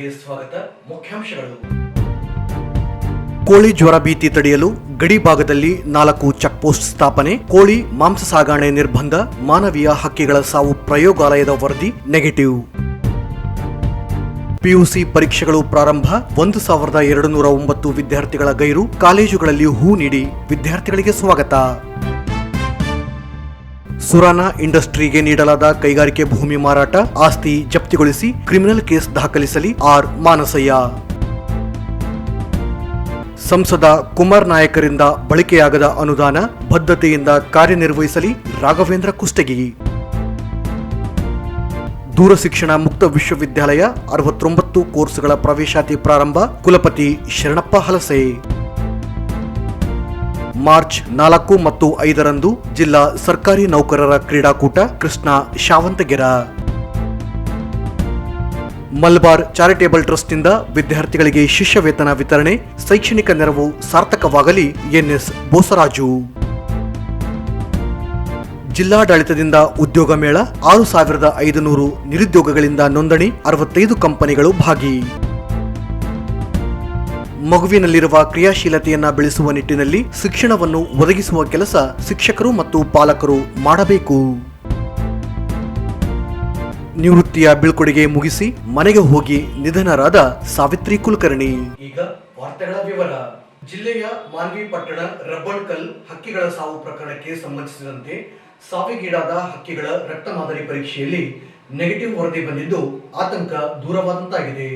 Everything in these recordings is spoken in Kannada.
ವಾರ್ತೆಗಳಿಗೆ ಸ್ವಾಗತ. ಮುಖ್ಯಾಂಶಗಳು. ಕೋಳಿ ಜ್ವರ ಭೀತಿ ತಡೆಯಲು ಗಡಿ ಭಾಗದಲ್ಲಿ 4 ಚೆಕ್ಪೋಸ್ಟ್ ಸ್ಥಾಪನೆ. ಕೋಳಿ ಮಾಂಸ ಸಾಗಣೆ ನಿರ್ಬಂಧ. ಮಾನವೀಯ ಹಕ್ಕಿಗಳ ಸಾವು ಪ್ರಯೋಗಾಲಯದ ವರದಿ ನೆಗೆಟಿವ್. ಪಿಯುಸಿ ಪರೀಕ್ಷೆಗಳು ಪ್ರಾರಂಭ. 1209 ವಿದ್ಯಾರ್ಥಿಗಳ ಗೈರು. ಕಾಲೇಜುಗಳಲ್ಲಿ ಹೂ ನೀಡಿ ವಿದ್ಯಾರ್ಥಿಗಳಿಗೆ ಸ್ವಾಗತ. ಸುರಾನಾ ಇಂಡಸ್ಟ್ರಿಗೆ ನೀಡಲಾದ ಕೈಗಾರಿಕೆ ಭೂಮಿ ಮಾರಾಟ. ಆಸ್ತಿ ಜಪ್ತಿಗೊಳಿಸಿ ಕ್ರಿಮಿನಲ್ ಕೇಸ್ ದಾಖಲಿಸಲಿ ಆರ್ ಮಾನಸಯ್ಯ. ಸಂಸದ ಕುಮಾರ್ ನಾಯಕರಿಂದ ಬಳಕೆಯಾಗದ ಅನುದಾನ. ಬದ್ಧತೆಯಿಂದ ಕಾರ್ಯನಿರ್ವಹಿಸಲಿ ರಾಘವೇಂದ್ರ ಕುಷ್ಟಗಿ. ದೂರ ಶಿಕ್ಷಣ ಮುಕ್ತ ವಿಶ್ವವಿದ್ಯಾಲಯ 69 ಕೋರ್ಸ್ಗಳ ಪ್ರವೇಶಾತಿ ಪ್ರಾರಂಭ. ಕುಲಪತಿ ಶರಣಪ್ಪ ಹಲಸೆ. ಮಾರ್ಚ್ 4 ಮತ್ತು 5ರಂದು ಜಿಲ್ಲಾ ಸರ್ಕಾರಿ ನೌಕರರ ಕ್ರೀಡಾಕೂಟ. ಕೃಷ್ಣ ಶಾವಂತಗೆರ. ಮಲಬಾರ್ ಚಾರಿಟೇಬಲ್ ಟ್ರಸ್ಟ್ನಿಂದ ವಿದ್ಯಾರ್ಥಿಗಳಿಗೆ ಶಿಷ್ಯ ವೇತನ ವಿತರಣೆ. ಶೈಕ್ಷಣಿಕ ನೆರವು ಸಾರ್ಥಕವಾಗಲಿ ಎನ್ಎಸ್ ಬೋಸರಾಜು. ಜಿಲ್ಲಾಡಳಿತದಿಂದ ಉದ್ಯೋಗ ಮೇಳ. 6500 ನಿರುದ್ಯೋಗಗಳಿಂದ ನೋಂದಣಿ. 65 ಕಂಪನಿಗಳು ಭಾಗಿ. ಮಗುವಿನಲ್ಲಿರುವ ಕ್ರಿಯಾಶೀಲತೆಯನ್ನ ಬೆಳೆಸುವ ನಿಟ್ಟಿನಲ್ಲಿ ಶಿಕ್ಷಣವನ್ನು ಒದಗಿಸುವ ಕೆಲಸ ಶಿಕ್ಷಕರು ಮತ್ತು ಪಾಲಕರು ಮಾಡಬೇಕು. ನಿವೃತ್ತಿಯ ಬೀಳ್ಕೊಡುಗೆ ಮುಗಿಸಿ ಮನೆಗೆ ಹೋಗಿ ನಿಧನರಾದ ಸಾವಿತ್ರಿ ಕುಲಕರ್ಣಿ. ಈಗ ವಾರ್ತೆಗಳ ವಿವರ. ಜಿಲ್ಲೆಯ ಮಾನ್ವಿ ಪಟ್ಟಣ ರಬ್ಬಲ್ಕಲ್ ಹಕ್ಕಿಗಳ ಸಾವು ಪ್ರಕರಣಕ್ಕೆ ಸಂಬಂಧಿಸಿದಂತೆ ಸಾವಿಗೀಡಾದ ಹಕ್ಕಿಗಳ ರಕ್ತ ಮಾದರಿ ಪರೀಕ್ಷೆಯಲ್ಲಿ ನೆಗೆಟಿವ್ ವರದಿ ಬಂದಿದ್ದು ಆತಂಕ ದೂರವಾದಂತಾಗಿದೆ.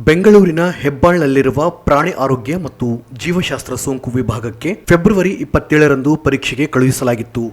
ಬೆಂಗಳೂರಿನ ಹೆಬ್ಬಾಳ್ನಲ್ಲಿರುವ ಪ್ರಾಣಿ ಆರೋಗ್ಯ ಮತ್ತು ಜೀವಶಾಸ್ತ್ರ ಸೋಂಕು ವಿಭಾಗಕ್ಕೆ ಫೆಬ್ರವರಿ 27ರಂದು ಪರೀಕ್ಷೆಗೆ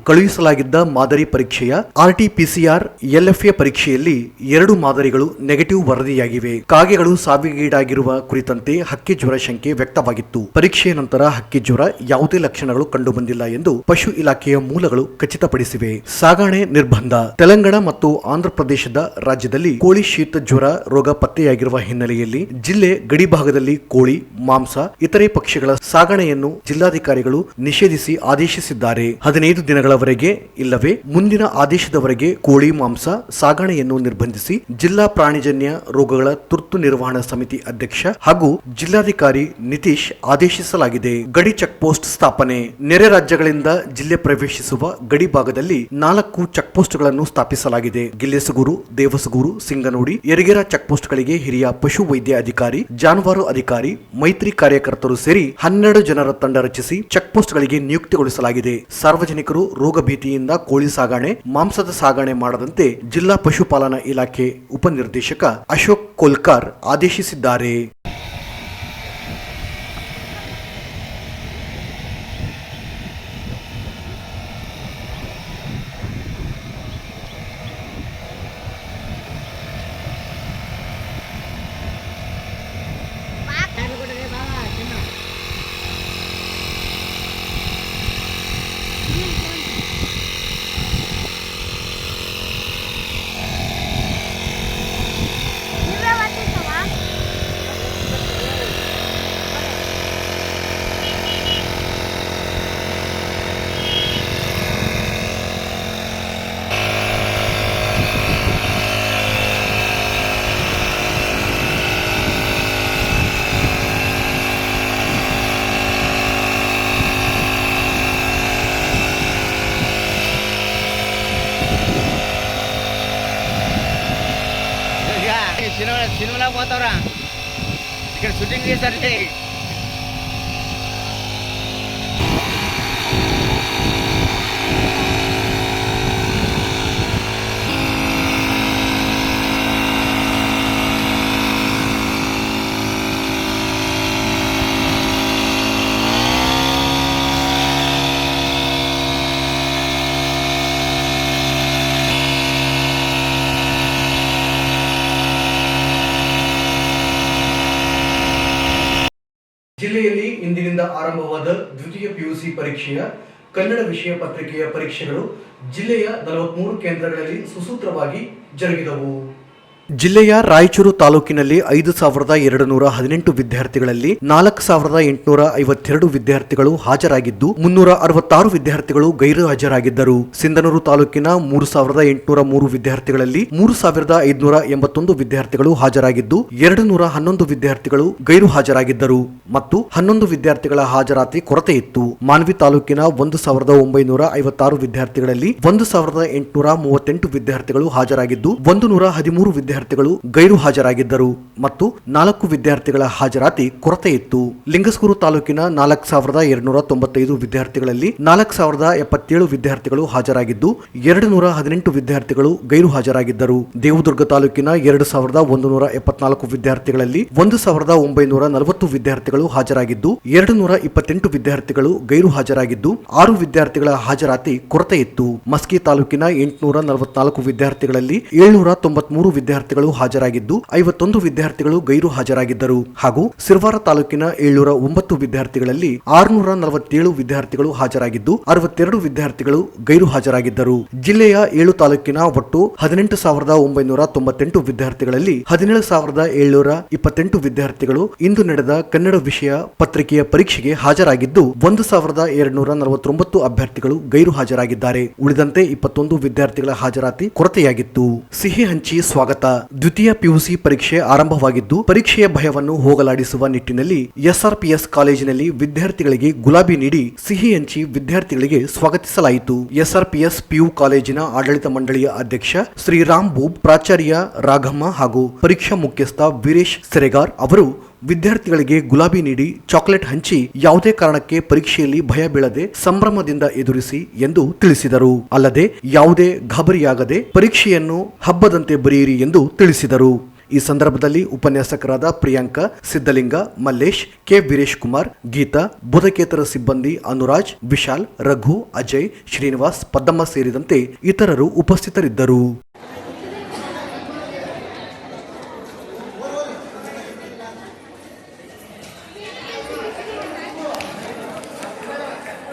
ಕಳುಹಿಸಲಾಗಿದ್ದ ಮಾದರಿ ಪರೀಕ್ಷೆಯ RT-PCR LFA ಪರೀಕ್ಷೆಯಲ್ಲಿ 2 ಮಾದರಿಗಳು ನೆಗೆಟಿವ್ ವರದಿಯಾಗಿವೆ. ಕಾಗೆಗಳು ಸಾವಿಗೀಡಾಗಿರುವ ಕುರಿತಂತೆ ಹಕ್ಕಿ ಜ್ವರ ಶಂಕೆ ವ್ಯಕ್ತವಾಗಿತ್ತು. ಪರೀಕ್ಷೆಯ ನಂತರ ಹಕ್ಕಿ ಜ್ವರ ಯಾವುದೇ ಲಕ್ಷಣಗಳು ಕಂಡುಬಂದಿಲ್ಲ ಎಂದು ಪಶು ಇಲಾಖೆಯ ಮೂಲಗಳು ಖಚಿತಪಡಿಸಿವೆ. ಸಾಗಣೆ ನಿರ್ಬಂಧ. ತೆಲಂಗಾಣ ಮತ್ತು ಆಂಧ್ರಪ್ರದೇಶದ ರಾಜ್ಯದಲ್ಲಿ ಕೋಳಿ ಶೀತ ಜ್ವರ ರೋಗ ಪತ್ತೆಯಾಗಿರುವ ಹಿನ್ನೆಲೆಯಲ್ಲಿ ಜಿಲ್ಲೆ ಗಡಿ ಭಾಗದಲ್ಲಿ ಕೋಳಿ ಮಾಂಸ ಇತರೆ ಪಕ್ಷಿಗಳ ಸಾಗಣೆಯನ್ನು ಜಿಲ್ಲಾಧಿಕಾರಿಗಳು ನಿಷೇಧಿಸಿ ಆದೇಶಿಸಿದ್ದಾರೆ. 15 ದಿನಗಳವರೆಗೆ ಇಲ್ಲವೇ ಮುಂದಿನ ಆದೇಶದವರೆಗೆ ಕೋಳಿ ಮಾಂಸ ಸಾಗಣೆಯನ್ನು ನಿರ್ಬಂಧಿಸಿ ಜಿಲ್ಲಾ ಪ್ರಾಣಿಜನ್ಯ ರೋಗಗಳ ತುರ್ತು ನಿರ್ವಹಣಾ ಸಮಿತಿ ಅಧ್ಯಕ್ಷ ಹಾಗೂ ಜಿಲ್ಲಾಧಿಕಾರಿ ನಿತೀಶ್ ಆದೇಶಿಸಲಾಗಿದೆ. ಗಡಿ ಚೆಕ್ಪೋಸ್ಟ್ ಸ್ಥಾಪನೆ. ನೆರೆ ರಾಜ್ಯಗಳಿಂದ ಜಿಲ್ಲೆ ಪ್ರವೇಶಿಸುವ ಗಡಿ ಭಾಗದಲ್ಲಿ 4 ಚೆಕ್ಪೋಸ್ಟ್ಗಳನ್ನು ಸ್ಥಾಪಿಸಲಾಗಿದೆ. ಗಿಲ್ಲೆಸಗೂರು, ದೇವಸಗೂರು, ಸಿಂಗನೂಡಿ, ಯರಗೇರ ಚೆಕ್ಪೋಸ್ಟ್ಗಳಿಗೆ ಹಿರಿಯ ಪಶು ವೈದ್ಯ ಅಧಿಕಾರಿ, ಜಾನುವಾರು ಅಧಿಕಾರಿ, ಮೈತ್ರಿ ಕಾರ್ಯಕರ್ತರು ಸೇರಿ 12 ಜನರ ತಂಡ ರಚಿಸಿ ಚೆಕ್ಪೋಸ್ಟ್ಗಳಿಗೆ ನಿಯುಕ್ತಿಗೊಳಿಸಲಾಗಿದೆ. ಸಾರ್ವಜನಿಕರು ರೋಗ ಭೀತಿಯಿಂದ ಕೋಳಿ ಸಾಗಣೆ, ಮಾಂಸದ ಸಾಗಣೆ ಮಾಡದಂತೆ ಜಿಲ್ಲಾ ಪಶುಪಾಲನಾ ಇಲಾಖೆ ಉಪನಿರ್ದೇಶಕ ಅಶೋಕ್ ಕೋಲ್ಕಾರ್ ಆದೇಶಿಸಿದ್ದಾರೆ. సినిమాలో పోతావురా, ఇక్కడ షూటింగ్ చేశారు. ಜಿಲ್ಲೆಯಲ್ಲಿ ಇಂದಿನಿಂದ ಆರಂಭವಾದ ದ್ವಿತೀಯ ಪಿಯುಸಿ ಪರೀಕ್ಷೆಯ ಕನ್ನಡ ವಿಷಯ ಪತ್ರಿಕೆಯ ಪರೀಕ್ಷೆಗಳು ಜಿಲ್ಲೆಯ 43 ಕೇಂದ್ರಗಳಲ್ಲಿ ಸುಸೂತ್ರವಾಗಿ ಜರುಗಿದವು. ಜಿಲ್ಲೆಯ ರಾಯಚೂರು ತಾಲೂಕಿನಲ್ಲಿ 5,218 ವಿದ್ಯಾರ್ಥಿಗಳಲ್ಲಿ 4,852 ವಿದ್ಯಾರ್ಥಿಗಳು ಹಾಜರಾಗಿದ್ದು 366 ವಿದ್ಯಾರ್ಥಿಗಳು ಗೈರು ಹಾಜರಾಗಿದ್ದರು. ಸಿಂಧನೂರು ತಾಲೂಕಿನ 3,803 ವಿದ್ಯಾರ್ಥಿಗಳಲ್ಲಿ 3,581 ವಿದ್ಯಾರ್ಥಿಗಳು ಹಾಜರಾಗಿದ್ದು 211 ವಿದ್ಯಾರ್ಥಿಗಳು ಗೈರು ಹಾಜರಾಗಿದ್ದರು ಮತ್ತು 11 ವಿದ್ಯಾರ್ಥಿಗಳ ಹಾಜರಾತಿ ಕೊರತೆ ಇತ್ತು. ಮಾನ್ವಿ ತಾಲೂಕಿನ 1,956 ವಿದ್ಯಾರ್ಥಿಗಳಲ್ಲಿ 1,838 ವಿದ್ಯಾರ್ಥಿಗಳು ಹಾಜರಾಗಿದ್ದು 113 ವಿದ್ಯಾರ್ಥಿಗಳು ಗೈರು ಹಾಜರಾಗಿದ್ದರು ಮತ್ತು 4 ವಿದ್ಯಾರ್ಥಿಗಳ ಹಾಜರಾತಿ ಕೊರತೆ ಇತ್ತು. ಲಿಂಗಸ್ಗೂರು ತಾಲೂಕಿನ 4,295 ವಿದ್ಯಾರ್ಥಿಗಳಲ್ಲಿ 4,077 ವಿದ್ಯಾರ್ಥಿಗಳು ಹಾಜರಾಗಿದ್ದು 218 ವಿದ್ಯಾರ್ಥಿಗಳು ಗೈರು ಹಾಜರಾಗಿದ್ದರು. ದೇವದುರ್ಗ ತಾಲೂಕಿನ 2,174 ವಿದ್ಯಾರ್ಥಿಗಳಲ್ಲಿ 1,940 ವಿದ್ಯಾರ್ಥಿಗಳು ಹಾಜರಾಗಿದ್ದು 228 ವಿದ್ಯಾರ್ಥಿಗಳು ಗೈರು ಹಾಜರಾಗಿದ್ದು 6 ವಿದ್ಯಾರ್ಥಿಗಳ ಹಾಜರಾತಿ ಕೊರತೆ ಇತ್ತು. ಮಸ್ಕಿ ತಾಲೂಕಿನ 844 ವಿದ್ಯಾರ್ಥಿಗಳಲ್ಲಿ 793 ವಿದ್ಯಾರ್ಥಿಗಳು ಹಾಜರಾಗಿದ್ದು 51 ವಿದ್ಯಾರ್ಥಿಗಳು ಗೈರು ಹಾಜರಾಗಿದ್ದರು ಹಾಗೂ ಸಿರ್ವಾರ ತಾಲೂಕಿನ 709 ವಿದ್ಯಾರ್ಥಿಗಳಲ್ಲಿ 647 ವಿದ್ಯಾರ್ಥಿಗಳು ಹಾಜರಾಗಿದ್ದು 62 ವಿದ್ಯಾರ್ಥಿಗಳು ಗೈರು ಹಾಜರಾಗಿದ್ದರು. ಜಿಲ್ಲೆಯ 7 ತಾಲೂಕಿನ ಒಟ್ಟು 18,998 ವಿದ್ಯಾರ್ಥಿಗಳಲ್ಲಿ 17,728 ವಿದ್ಯಾರ್ಥಿಗಳು ಇಂದು ನಡೆದ ಕನ್ನಡ ವಿಷಯ ಪತ್ರಿಕೆಯ ಪರೀಕ್ಷೆಗೆ ಹಾಜರಾಗಿದ್ದು 1,249 ಅಭ್ಯರ್ಥಿಗಳು ಗೈರು ಹಾಜರಾಗಿದ್ದಾರೆ. ಉಳಿದಂತೆ 21 ವಿದ್ಯಾರ್ಥಿಗಳ ಹಾಜರಾತಿ ಕೊರತೆಯಾಗಿತ್ತು. ಸಿಹಿ ಹಂಚಿ ಸ್ವಾಗತ. ದ್ವಿತೀಯ ಪಿಯುಸಿ ಪರೀಕ್ಷೆ ಆರಂಭವಾಗಿದ್ದು ಪರೀಕ್ಷೆಯ ಭಯವನ್ನು ಹೋಗಲಾಡಿಸುವ ನಿಟ್ಟಿನಲ್ಲಿ ಎಸ್ಆರ್ಪಿಎಸ್ ಕಾಲೇಜಿನಲ್ಲಿ ವಿದ್ಯಾರ್ಥಿಗಳಿಗೆ ಗುಲಾಬಿ ನೀಡಿ ಸಿಹಿ ಹಂಚಿ ವಿದ್ಯಾರ್ಥಿಗಳಿಗೆ ಸ್ವಾಗತಿಸಲಾಯಿತು. ಎಸ್ಆರ್ಪಿಎಸ್ ಪಿಯು ಕಾಲೇಜಿನ ಆಡಳಿತ ಮಂಡಳಿಯ ಅಧ್ಯಕ್ಷ ಶ್ರೀರಾಮ್ ಬೂಬ್, ಪ್ರಾಚಾರ್ಯ ರಾಘಮ್ಮ ಹಾಗೂ ಪರೀಕ್ಷಾ ಮುಖ್ಯಸ್ಥ ವೀರೇಶ್ ಸೆರೆಗಾರ್ ಅವರು ವಿದ್ಯಾರ್ಥಿಗಳಿಗೆ ಗುಲಾಬಿ ನೀಡಿ ಚಾಕೊಲೇಟ್ ಹಂಚಿ ಯಾವುದೇ ಕಾರಣಕ್ಕೆ ಪರೀಕ್ಷೆಯಲ್ಲಿ ಭಯ ಬೀಳದೆ ಸಂಭ್ರಮದಿಂದ ಎದುರಿಸಿ ಎಂದು ತಿಳಿಸಿದರು. ಅಲ್ಲದೆ ಯಾವುದೇ ಗಾಬರಿಯಾಗದೆ ಪರೀಕ್ಷೆಯನ್ನು ಹಬ್ಬದಂತೆ ಬರೆಯಿರಿ ಎಂದು ತಿಳಿಸಿದರು. ಈ ಸಂದರ್ಭದಲ್ಲಿ ಉಪನ್ಯಾಸಕರಾದ ಪ್ರಿಯಾಂಕಾ, ಸಿದ್ದಲಿಂಗ, ಮಲ್ಲೇಶ್, ಕೆ ವೀರೇಶ್ ಕುಮಾರ್, ಗೀತಾ, ಬೋಧಕೇತರ ಸಿಬ್ಬಂದಿ ಅನುರಾಜ್, ವಿಶಾಲ್, ರಘು, ಅಜಯ್, ಶ್ರೀನಿವಾಸ್, ಪದ್ದಮ್ಮ ಸೇರಿದಂತೆ ಇತರರು ಉಪಸ್ಥಿತರಿದ್ದರು.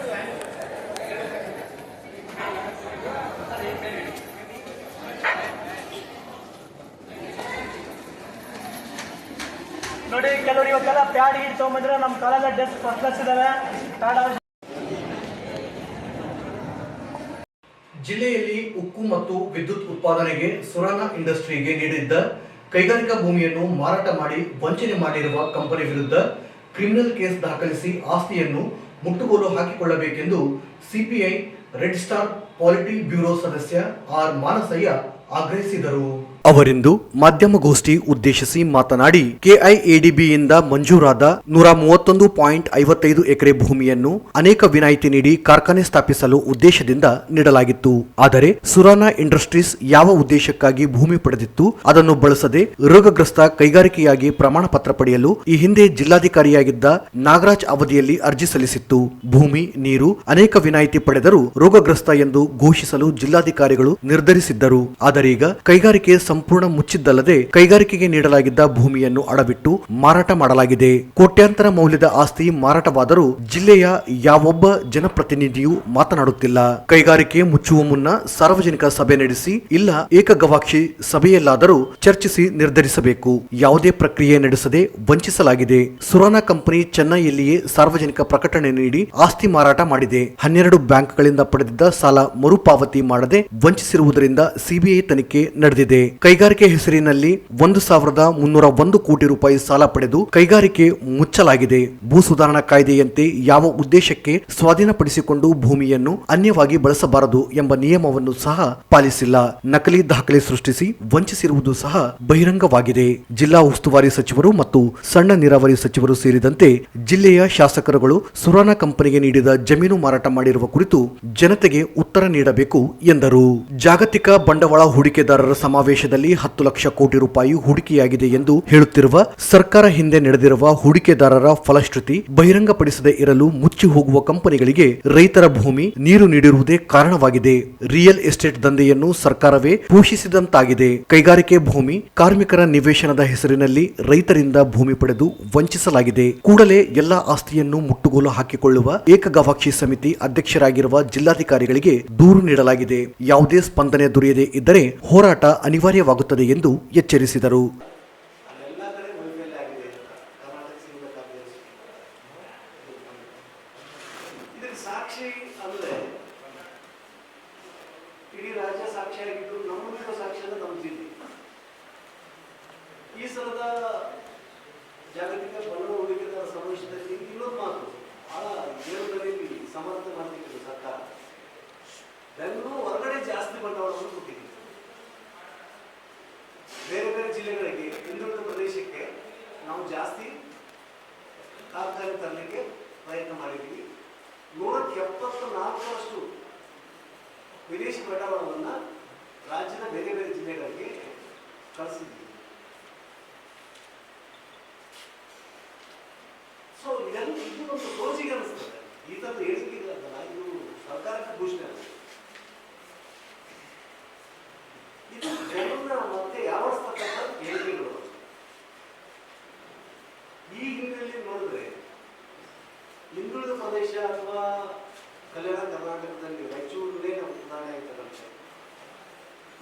ನೋಡಿ, ಕೆಲವರು ಇವತ್ತೆಲ್ಲ ಪ್ಯಾಡ್ ಗೀಡ್ ತೊಗೊಂಬಂದ್ರೆ ನಮ್ಮ ಕಾಲೇಜ ಡೆಸ್ಕ್ ಫಸ್ಟ್ ಕ್ಲಾಸ್ ಇದಾವೆ. ಜಿಲ್ಲೆಯಲ್ಲಿ ಉಕ್ಕು ಮತ್ತು ವಿದ್ಯುತ್ ಉತ್ಪಾದನೆಗೆ ಸುರಾನ ಇಂಡಸ್ಟ್ರಿಗೆ ನೀಡಿದ್ದ ಕೈಗಾರಿಕಾ ಭೂಮಿಯನ್ನು ಮಾರಾಟ ಮಾಡಿ ವಂಚನೆ ಮಾಡಿರುವ ಕಂಪನಿ ವಿರುದ್ಧ ಕ್ರಿಮಿನಲ್ ಕೇಸ್ ದಾಖಲಿಸಿ ಆಸ್ತಿಯನ್ನು ಮುಟ್ಟುಗೋಲು ಹಾಕಿಕೊಳ್ಳಬೇಕೆಂದು CPI red star politburo ಸದಸ್ಯ ಆರ್ ಮಾನಸಯ್ಯ ಆಗ್ರಹಿಸಿದರು. ಅವರಿಂದು ಮಾಧ್ಯಮಗೋಷ್ಠಿ ಉದ್ದೇಶಿಸಿ ಮಾತನಾಡಿ, ಕೆಐಎಡಿಬಿಯಿಂದ ಮಂಜೂರಾದ 131.55 ಎಕರೆ ಭೂಮಿಯನ್ನು ಅನೇಕ ವಿನಾಯಿತಿ ನೀಡಿ ಕಾರ್ಖಾನೆ ಸ್ಥಾಪಿಸಲು ಉದ್ದೇಶದಿಂದ ನೀಡಲಾಗಿತ್ತು. ಆದರೆ ಸುರಾನ ಇಂಡಸ್ಟ್ರೀಸ್ ಯಾವ ಉದ್ದೇಶಕ್ಕಾಗಿ ಭೂಮಿ ಪಡೆದಿತ್ತು ಅದನ್ನು ಬಳಸದೆ ರೋಗಗ್ರಸ್ತ ಕೈಗಾರಿಕೆಯಾಗಿ ಪ್ರಮಾಣ ಪತ್ರ ಪಡೆಯಲು ಈ ಹಿಂದೆ ಜಿಲ್ಲಾಧಿಕಾರಿಯಾಗಿದ್ದ ನಾಗರಾಜ್ ಅವಧಿಯಲ್ಲಿ ಅರ್ಜಿ ಸಲ್ಲಿಸಿತ್ತು. ಭೂಮಿ, ನೀರು ಅನೇಕ ವಿನಾಯಿತಿ ಪಡೆದರೂ ರೋಗಗ್ರಸ್ತ ಎಂದು ಘೋಷಿಸಲು ಜಿಲ್ಲಾಧಿಕಾರಿಗಳು ನಿರ್ಧರಿಸಿದ್ದರು. ಆದರೆ ಈಗ ಕೈಗಾರಿಕೆ ಸಂಪೂರ್ಣ ಮುಚ್ಚಿದ್ದಲ್ಲದೆ ಕೈಗಾರಿಕೆಗೆ ನೀಡಲಾಗಿದ್ದ ಭೂಮಿಯನ್ನು ಅಡವಿಟ್ಟು ಮಾರಾಟ ಮಾಡಲಾಗಿದೆ. ಕೋಟ್ಯಾಂತರ ಮೌಲ್ಯದ ಆಸ್ತಿ ಮಾರಾಟವಾದರೂ ಜಿಲ್ಲೆಯ ಯಾವೊಬ್ಬ ಜನಪ್ರತಿನಿಧಿಯೂ ಮಾತನಾಡುತ್ತಿಲ್ಲ. ಕೈಗಾರಿಕೆ ಮುಚ್ಚುವ ಮುನ್ನ ಸಾರ್ವಜನಿಕ ಸಭೆ ನಡೆಸಿ ಇಲ್ಲ ಏಕಗವಾಕ್ಷಿ ಸಭೆಯಲ್ಲಾದರೂ ಚರ್ಚಿಸಿ ನಿರ್ಧರಿಸಬೇಕು. ಯಾವುದೇ ಪ್ರಕ್ರಿಯೆ ನಡೆಸದೆ ವಂಚಿಸಲಾಗಿದೆ. ಸುರಾನ ಕಂಪನಿ ಚೆನ್ನೈಯಲ್ಲಿಯೇ ಸಾರ್ವಜನಿಕ ಪ್ರಕಟಣೆ ನೀಡಿ ಆಸ್ತಿ ಮಾರಾಟ ಮಾಡಿದೆ. 12 ಬ್ಯಾಂಕ್ಗಳಿಂದ ಪಡೆದಿದ್ದ ಸಾಲ ಮರುಪಾವತಿ ಮಾಡದೆ ವಂಚಿಸಿರುವುದರಿಂದ ಸಿಬಿಐ ತನಿಖೆ ನಡೆದಿದೆ. ಕೈಗಾರಿಕೆ ಹೆಸರಿನಲ್ಲಿ 1,301 ಕೋಟಿ ರೂಪಾಯಿ ಸಾಲ ಪಡೆದು ಕೈಗಾರಿಕೆ ಮುಚ್ಚಲಾಗಿದೆ. ಭೂ ಸುಧಾರಣಾ ಕಾಯ್ದೆಯಂತೆ ಯಾವ ಉದ್ದೇಶಕ್ಕೆ ಸ್ವಾಧೀನಪಡಿಸಿಕೊಂಡು ಭೂಮಿಯನ್ನು ಅನ್ಯವಾಗಿ ಬಳಸಬಾರದು ಎಂಬ ನಿಯಮವನ್ನು ಸಹ ಪಾಲಿಸಿಲ್ಲ. ನಕಲಿ ದಾಖಲೆ ಸೃಷ್ಟಿಸಿ ವಂಚಿಸಿರುವುದು ಸಹ ಬಹಿರಂಗವಾಗಿದೆ. ಜಿಲ್ಲಾ ಉಸ್ತುವಾರಿ ಸಚಿವರು ಮತ್ತು ಸಣ್ಣ ನೀರಾವರಿ ಸಚಿವರು ಸೇರಿದಂತೆ ಜಿಲ್ಲೆಯ ಶಾಸಕರುಗಳು ಸುರಾನ ಕಂಪನಿಗೆ ನೀಡಿದ ಜಮೀನು ಮಾರಾಟ ಮಾಡಿರುವ ಕುರಿತು ಜನತೆಗೆ ಉತ್ತರ ನೀಡಬೇಕು ಎಂದರು. ಜಾಗತಿಕ ಬಂಡವಾಳ ಹೂಡಿಕೆದಾರರ ಸಮಾವೇಶದಲ್ಲಿ 10 ಲಕ್ಷ ಕೋಟಿ ರೂಪಾಯಿ ಹೂಡಿಕೆಯಾಗಿದೆ ಎಂದು ಹೇಳುತ್ತಿರುವ ಸರ್ಕಾರ ಹಿಂದೆ ನಡೆದಿರುವ ಹೂಡಿಕೆದಾರರ ಫಲಶ್ರುತಿ ಬಹಿರಂಗಪಡಿಸದೇ ಇರಲು ಮುಚ್ಚಿ ಹೋಗುವ ಕಂಪನಿಗಳಿಗೆ ರೈತರ ಭೂಮಿ, ನೀರು ನೀಡಿರುವುದೇ ಕಾರಣವಾಗಿದೆ. ರಿಯಲ್ ಎಸ್ಟೇಟ್ ದಂಧೆಯನ್ನು ಸರ್ಕಾರವೇ ಪೋಷಿಸಿದಂತಾಗಿದೆ. ಕೈಗಾರಿಕೆ ಭೂಮಿ, ಕಾರ್ಮಿಕರ ನಿವೇಶನದ ಹೆಸರಿನಲ್ಲಿ ರೈತರಿಂದ ಭೂಮಿ ಪಡೆದು ವಂಚಿಸಲಾಗಿದೆ. ಕೂಡಲೇ ಎಲ್ಲಾ ಆಸ್ತಿಯನ್ನು ಮುಟ್ಟುಗೋಲು ಹಾಕಿಕೊಳ್ಳುವ ಏಕಗವಾಕ್ಷಿ ಸಮಿತಿ ಅಧ್ಯಕ್ಷರಾಗಿರುವ ಜಿಲ್ಲಾಧಿಕಾರಿಗಳಿಗೆ ದೂರು ನೀಡಲಾಗಿದೆ. ಯಾವುದೇ ಸ್ಪಂದನೆ ದೊರೆಯದೇ ಇದ್ದರೆ ಹೋರಾಟ ಅನಿವಾರ್ಯ ಅನಿವಾರ್ಯವಾಗುತ್ತದೆ ಎಂದು ಎಚ್ಚರಿಸಿದರು. ಅಲ್ಲೆಲ್ಲ ಕಡೆ ವೈಫಲ್ಯ ಆಗಿದೆ ಕರ್ನಾಟಕ ಸಿವಿಲ್ ಕಾರ್ಪೊರೇಷನ್. ಇದಕ್ಕೆ ಸಾಕ್ಷಿ ಅಂದರೆ ಇಡೀ ರಾಜ್ಯ ಸಾಕ್ಷಿಯಾಗಿದ್ದು ನಮ್ಮೂರಿನ ಸಾಕ್ಷಿ ಅಂದರೆ ನಮ್ಮ ಜಿಲ್ಲೆ. ಈ ಸಲದ ಜಾಗತಿಕ ಬಣ್ಣದ ಹೂಡಿಕೆದಾರ ಸಮಾವೇಶದಲ್ಲಿ ಇನ್ನೊಂದು ಮಾತು ಬಹಳ ಜೀವನದಲ್ಲಿ ಸಮರ್ಥ ಮಾಡ್ತಿತ್ತು ಸರ್ಕಾರ. ಬೆಂಗಳೂರು ಹೊರಗಡೆ ಜಾಸ್ತಿ ಬಂಡವಾಳವನ್ನು ಕೊಟ್ಟಿದೆ. ಬೇರೆ ಬೇರೆ ಜಿಲ್ಲೆಗಳಿಗೆ ಹಿಂದುಳಿದ ಪ್ರದೇಶಕ್ಕೆ ನಾವು ಜಾಸ್ತಿ ಕಾರ್ಖಾನೆ ತರಲಿಕ್ಕೆ ಪ್ರಯತ್ನ ಮಾಡಿದ್ದೀವಿ. 174ರಷ್ಟು ವಿದೇಶಿ ಬಂಡವಾಳವನ್ನು ರಾಜ್ಯದ ಬೇರೆ ಬೇರೆ ಜಿಲ್ಲೆಗಳಿಗೆ ಕಳಿಸಿದ್ದೀವಿ. ಸೊ ಇದು ಒಂದು ಸೋಜಿಗೆ ಅನಿಸ್ತದೆ. ಈ ಥರದ ಹೇಳಿಕೆ ಇಲ್ಲದಲ್ಲ, ಇದು ಸರ್ಕಾರಕ್ಕೆ ಘೋಷಣೆ ಆಗುತ್ತೆ. ಇದು ಜನರನ್ನ ಮತ್ತೆ ಯಾವಡಿಸ್ತಕ್ಕಂಥ ಹೇಳಿಕೆಗಳು. ಈ ಹಿನ್ನೆಲೆಯಲ್ಲಿ ನೋಡಿದ್ರೆ ಹಿಂದುಳಿದ ಪ್ರದೇಶ ಅಥವಾ ಕಲ್ಯಾಣ ಕರ್ನಾಟಕದಲ್ಲಿ ರಾಯಚೂರಲ್ಲೇ ನಾವು ಉದಾಹರಣೆ ಆಯ್ತಕ್ಕಂಥ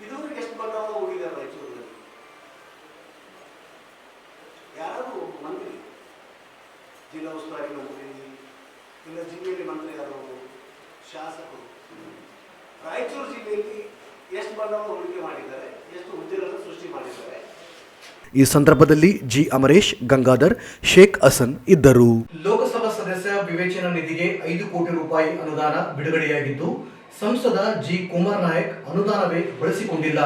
ಇದುವರೆಗೆ ಎಷ್ಟು ಬಂಡವಾಳ ಹೋಗಿದ್ದಾರೆ ರಾಯಚೂರಿನಲ್ಲಿ? ಯಾರು ಮಂತ್ರಿ, ಜಿಲ್ಲಾ ಉಸ್ತುವಾರಿ ಮಂತ್ರಿ, ಇಲ್ಲ ಜಿಲ್ಲೆಯಲ್ಲಿ ಮಂತ್ರಿ ಆದವರು, ಶಾಸಕರು ರಾಯಚೂರು ಜಿಲ್ಲೆಯಲ್ಲಿ ಎಷ್ಟು ಬಂಡವಾಳ ಹೂಡಿಕೆ ಮಾಡಿದ್ದಾರೆ, ಎಷ್ಟು ಹುದ್ದೆಗಳನ್ನು ಸೃಷ್ಟಿ ಮಾಡಿದ್ದಾರೆ? ಈ ಸಂದರ್ಭದಲ್ಲಿ ಜಿ ಅಮರೇಶ್, ಗಂಗಾಧರ್, ಶೇಖ್ ಹಸನ್ ಇದ್ದರು. ಲೋಕಸಭಾ ಸದಸ್ಯ ವಿವೇಚನಾ ನಿಧಿಗೆ 5 ಕೋಟಿ ರೂಪಾಯಿ ಅನುದಾನ ಬಿಡುಗಡೆಯಾಗಿದ್ದು, ಸಂಸದ ಜಿ ಕುಮಾರ್ ನಾಯಕ್ ಅನುದಾನವೇ ಬಳಸಿಕೊಂಡಿಲ್ಲ.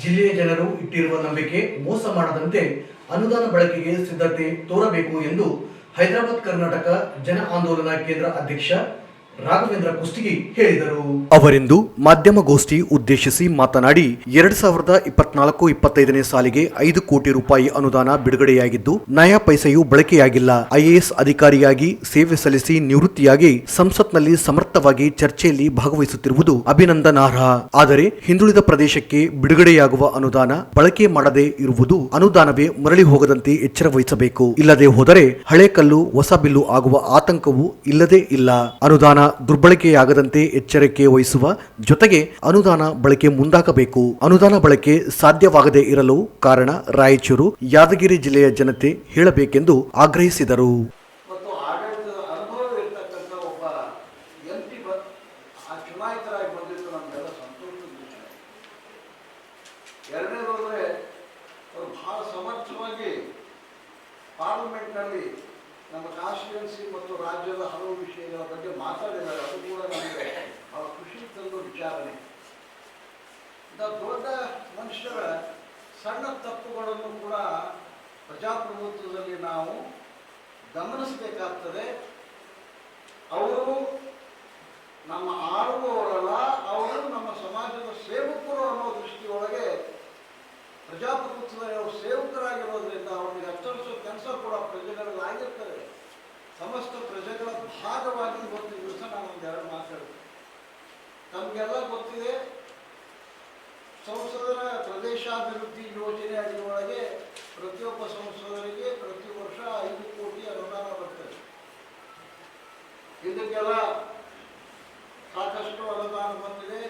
ಜಿಲ್ಲೆಯ ಜನರು ಇಟ್ಟಿರುವ ನಂಬಿಕೆ ಮೋಸ ಮಾಡದಂತೆ ಅನುದಾನ ಬಳಕೆಗೆ ಸಿದ್ಧತೆ ತೋರಬೇಕು ಎಂದು ಹೈದರಾಬಾದ್ ಕರ್ನಾಟಕ ಜನ ಆಂದೋಲನ ಕೇಂದ್ರ ಅಧ್ಯಕ್ಷ ರಾಘವೇಂದ್ರ ಕುಷ್ಟಗಿ ಹೇಳಿದರು. ಅವರಿಂದು ಮಾಧ್ಯಮಗೋಷ್ಠಿ ಉದ್ದೇಶಿಸಿ ಮಾತನಾಡಿ 2024-25ನೇ ಸಾಲಿಗೆ 5 ಕೋಟಿ ರೂಪಾಯಿ ಅನುದಾನ ಬಿಡುಗಡೆಯಾಗಿದ್ದು, ನಯಾ ಪೈಸೆಯೂ ಬಳಕೆಯಾಗಿಲ್ಲ. ಐಎಎಸ್ ಅಧಿಕಾರಿಯಾಗಿ ಸೇವೆ ಸಲ್ಲಿಸಿ ನಿವೃತ್ತಿಯಾಗಿ ಸಂಸತ್ನಲ್ಲಿ ಸಮರ್ಥವಾಗಿ ಚರ್ಚೆಯಲ್ಲಿ ಭಾಗವಹಿಸುತ್ತಿರುವುದು ಅಭಿನಂದನಾರ್ಹ. ಆದರೆ ಹಿಂದುಳಿದ ಪ್ರದೇಶಕ್ಕೆ ಬಿಡುಗಡೆಯಾಗುವ ಅನುದಾನ ಬಳಕೆ ಮಾಡದೇ ಇರುವುದು ಅನುದಾನವೇ ಮರಳಿ ಹೋಗದಂತೆ ಎಚ್ಚರ ವಹಿಸಬೇಕು. ಇಲ್ಲದೆ ಹೋದರೆ ಹಳೆ ಕಲ್ಲು ಹೊಸ ಬಿಲ್ಲು ಆಗುವ ಆತಂಕವೂ ಇಲ್ಲದೇ ಇಲ್ಲ. ಅನುದಾನ ದುರ್ಬಳಕೆಯಾಗದಂತೆ ಎಚ್ಚರಿಕೆ ವಹಿಸುವ ಜೊತೆಗೆ ಅನುದಾನ ಬಳಕೆ ಮುಂದಾಗಬೇಕು. ಅನುದಾನ ಬಳಕೆ ಸಾಧ್ಯವಾಗದೇ ಇರಲು ಕಾರಣ ರಾಯಚೂರು, ಯಾದಗಿರಿ ಜಿಲ್ಲೆಯ ಜನತೆ ಹೇಳಬೇಕೆಂದು ಆಗ್ರಹಿಸಿದರು. ಮತ್ತು ಆಡಳಿತದ ಅನುಭವ ಇರತಕ್ಕಂಥ ಒಬ್ಬ MP ಚುನಾಯಿತರಾಗಿ ಬಂದಿದ್ದು ನಮಗೆಲ್ಲ ಸಂತೋಷದ ವಿಷಯ. ಎರಡನೇದು ಅಂದರೆ ಅವರು ಬಹಳ ಸಮರ್ಥವಾಗಿ ಪಾರ್ಲಿಮೆಂಟ್ನಲ್ಲಿ ನಮ್ಮ ಕಾನ್ಸ್ಟಿಟ್ಯೂನ್ಸಿ ಮತ್ತು ರಾಜ್ಯದ ಹಲವು ವಿಷಯಗಳ ಬಗ್ಗೆ ಮಾತಾಡಿದ್ದಾರೆ. ಅದು ಕೂಡ ನಮಗೆ ಬಹಳ ಖುಷಿ ತಂದು ವಿಚಾರಣೆ. ದೊಡ್ಡ ಮನುಷ್ಯರ ಸಣ್ಣ ತಪ್ಪುಗಳನ್ನು ಕೂಡ ಪ್ರಜಾಪ್ರಭುತ್ವದಲ್ಲಿ ನಾವು ಗಮನಿಸಬೇಕಾಗ್ತದೆ. ಅವರು ನಮ್ಮ ಆಳುವವರಲ್ಲ, ಅವರು ನಮ್ಮ ಸಮಾಜದ ಸೇವಕರು ಅನ್ನೋ ದೃಷ್ಟಿಯೊಳಗೆ ಪ್ರಜಾಪ್ರಭುತ್ವದಲ್ಲಿ ಅವರು ಸೇವಕರಾಗಿರೋದ್ರಿಂದ ಅವರಿಗೆ ಅಚ್ಚರಿಸೋ ಕೆಲಸ ಕೂಡ ಪ್ರಜೆಗಳಲ್ಲಿ ಆಗಿರ್ತದೆ. ಸಮಸ್ತ ಪ್ರಜೆಗಳ ಭಾಗವಾಗಿ ಇವತ್ತು ದಿವಸ ನಾನು ಒಂದೆರಡು ಮಾತಾಡ್ತೀನಿ. ನಮಗೆಲ್ಲ ಗೊತ್ತಿದೆ, ಸಂಸದರ ಪ್ರದೇಶಾಭಿವೃದ್ಧಿ ಯೋಜನೆ ಅಡಿಯೊಳಗೆ ಪ್ರತಿಯೊಬ್ಬ ಸಂಸದರಿಗೆ ಪ್ರತಿ ವರ್ಷ 5 ಕೋಟಿ ಅನುದಾನ ಬರ್ತದೆ. ಇದಕ್ಕೆಲ್ಲ ಸಾಕಷ್ಟು ಅನುದಾನ ಬಂದಿದೆ.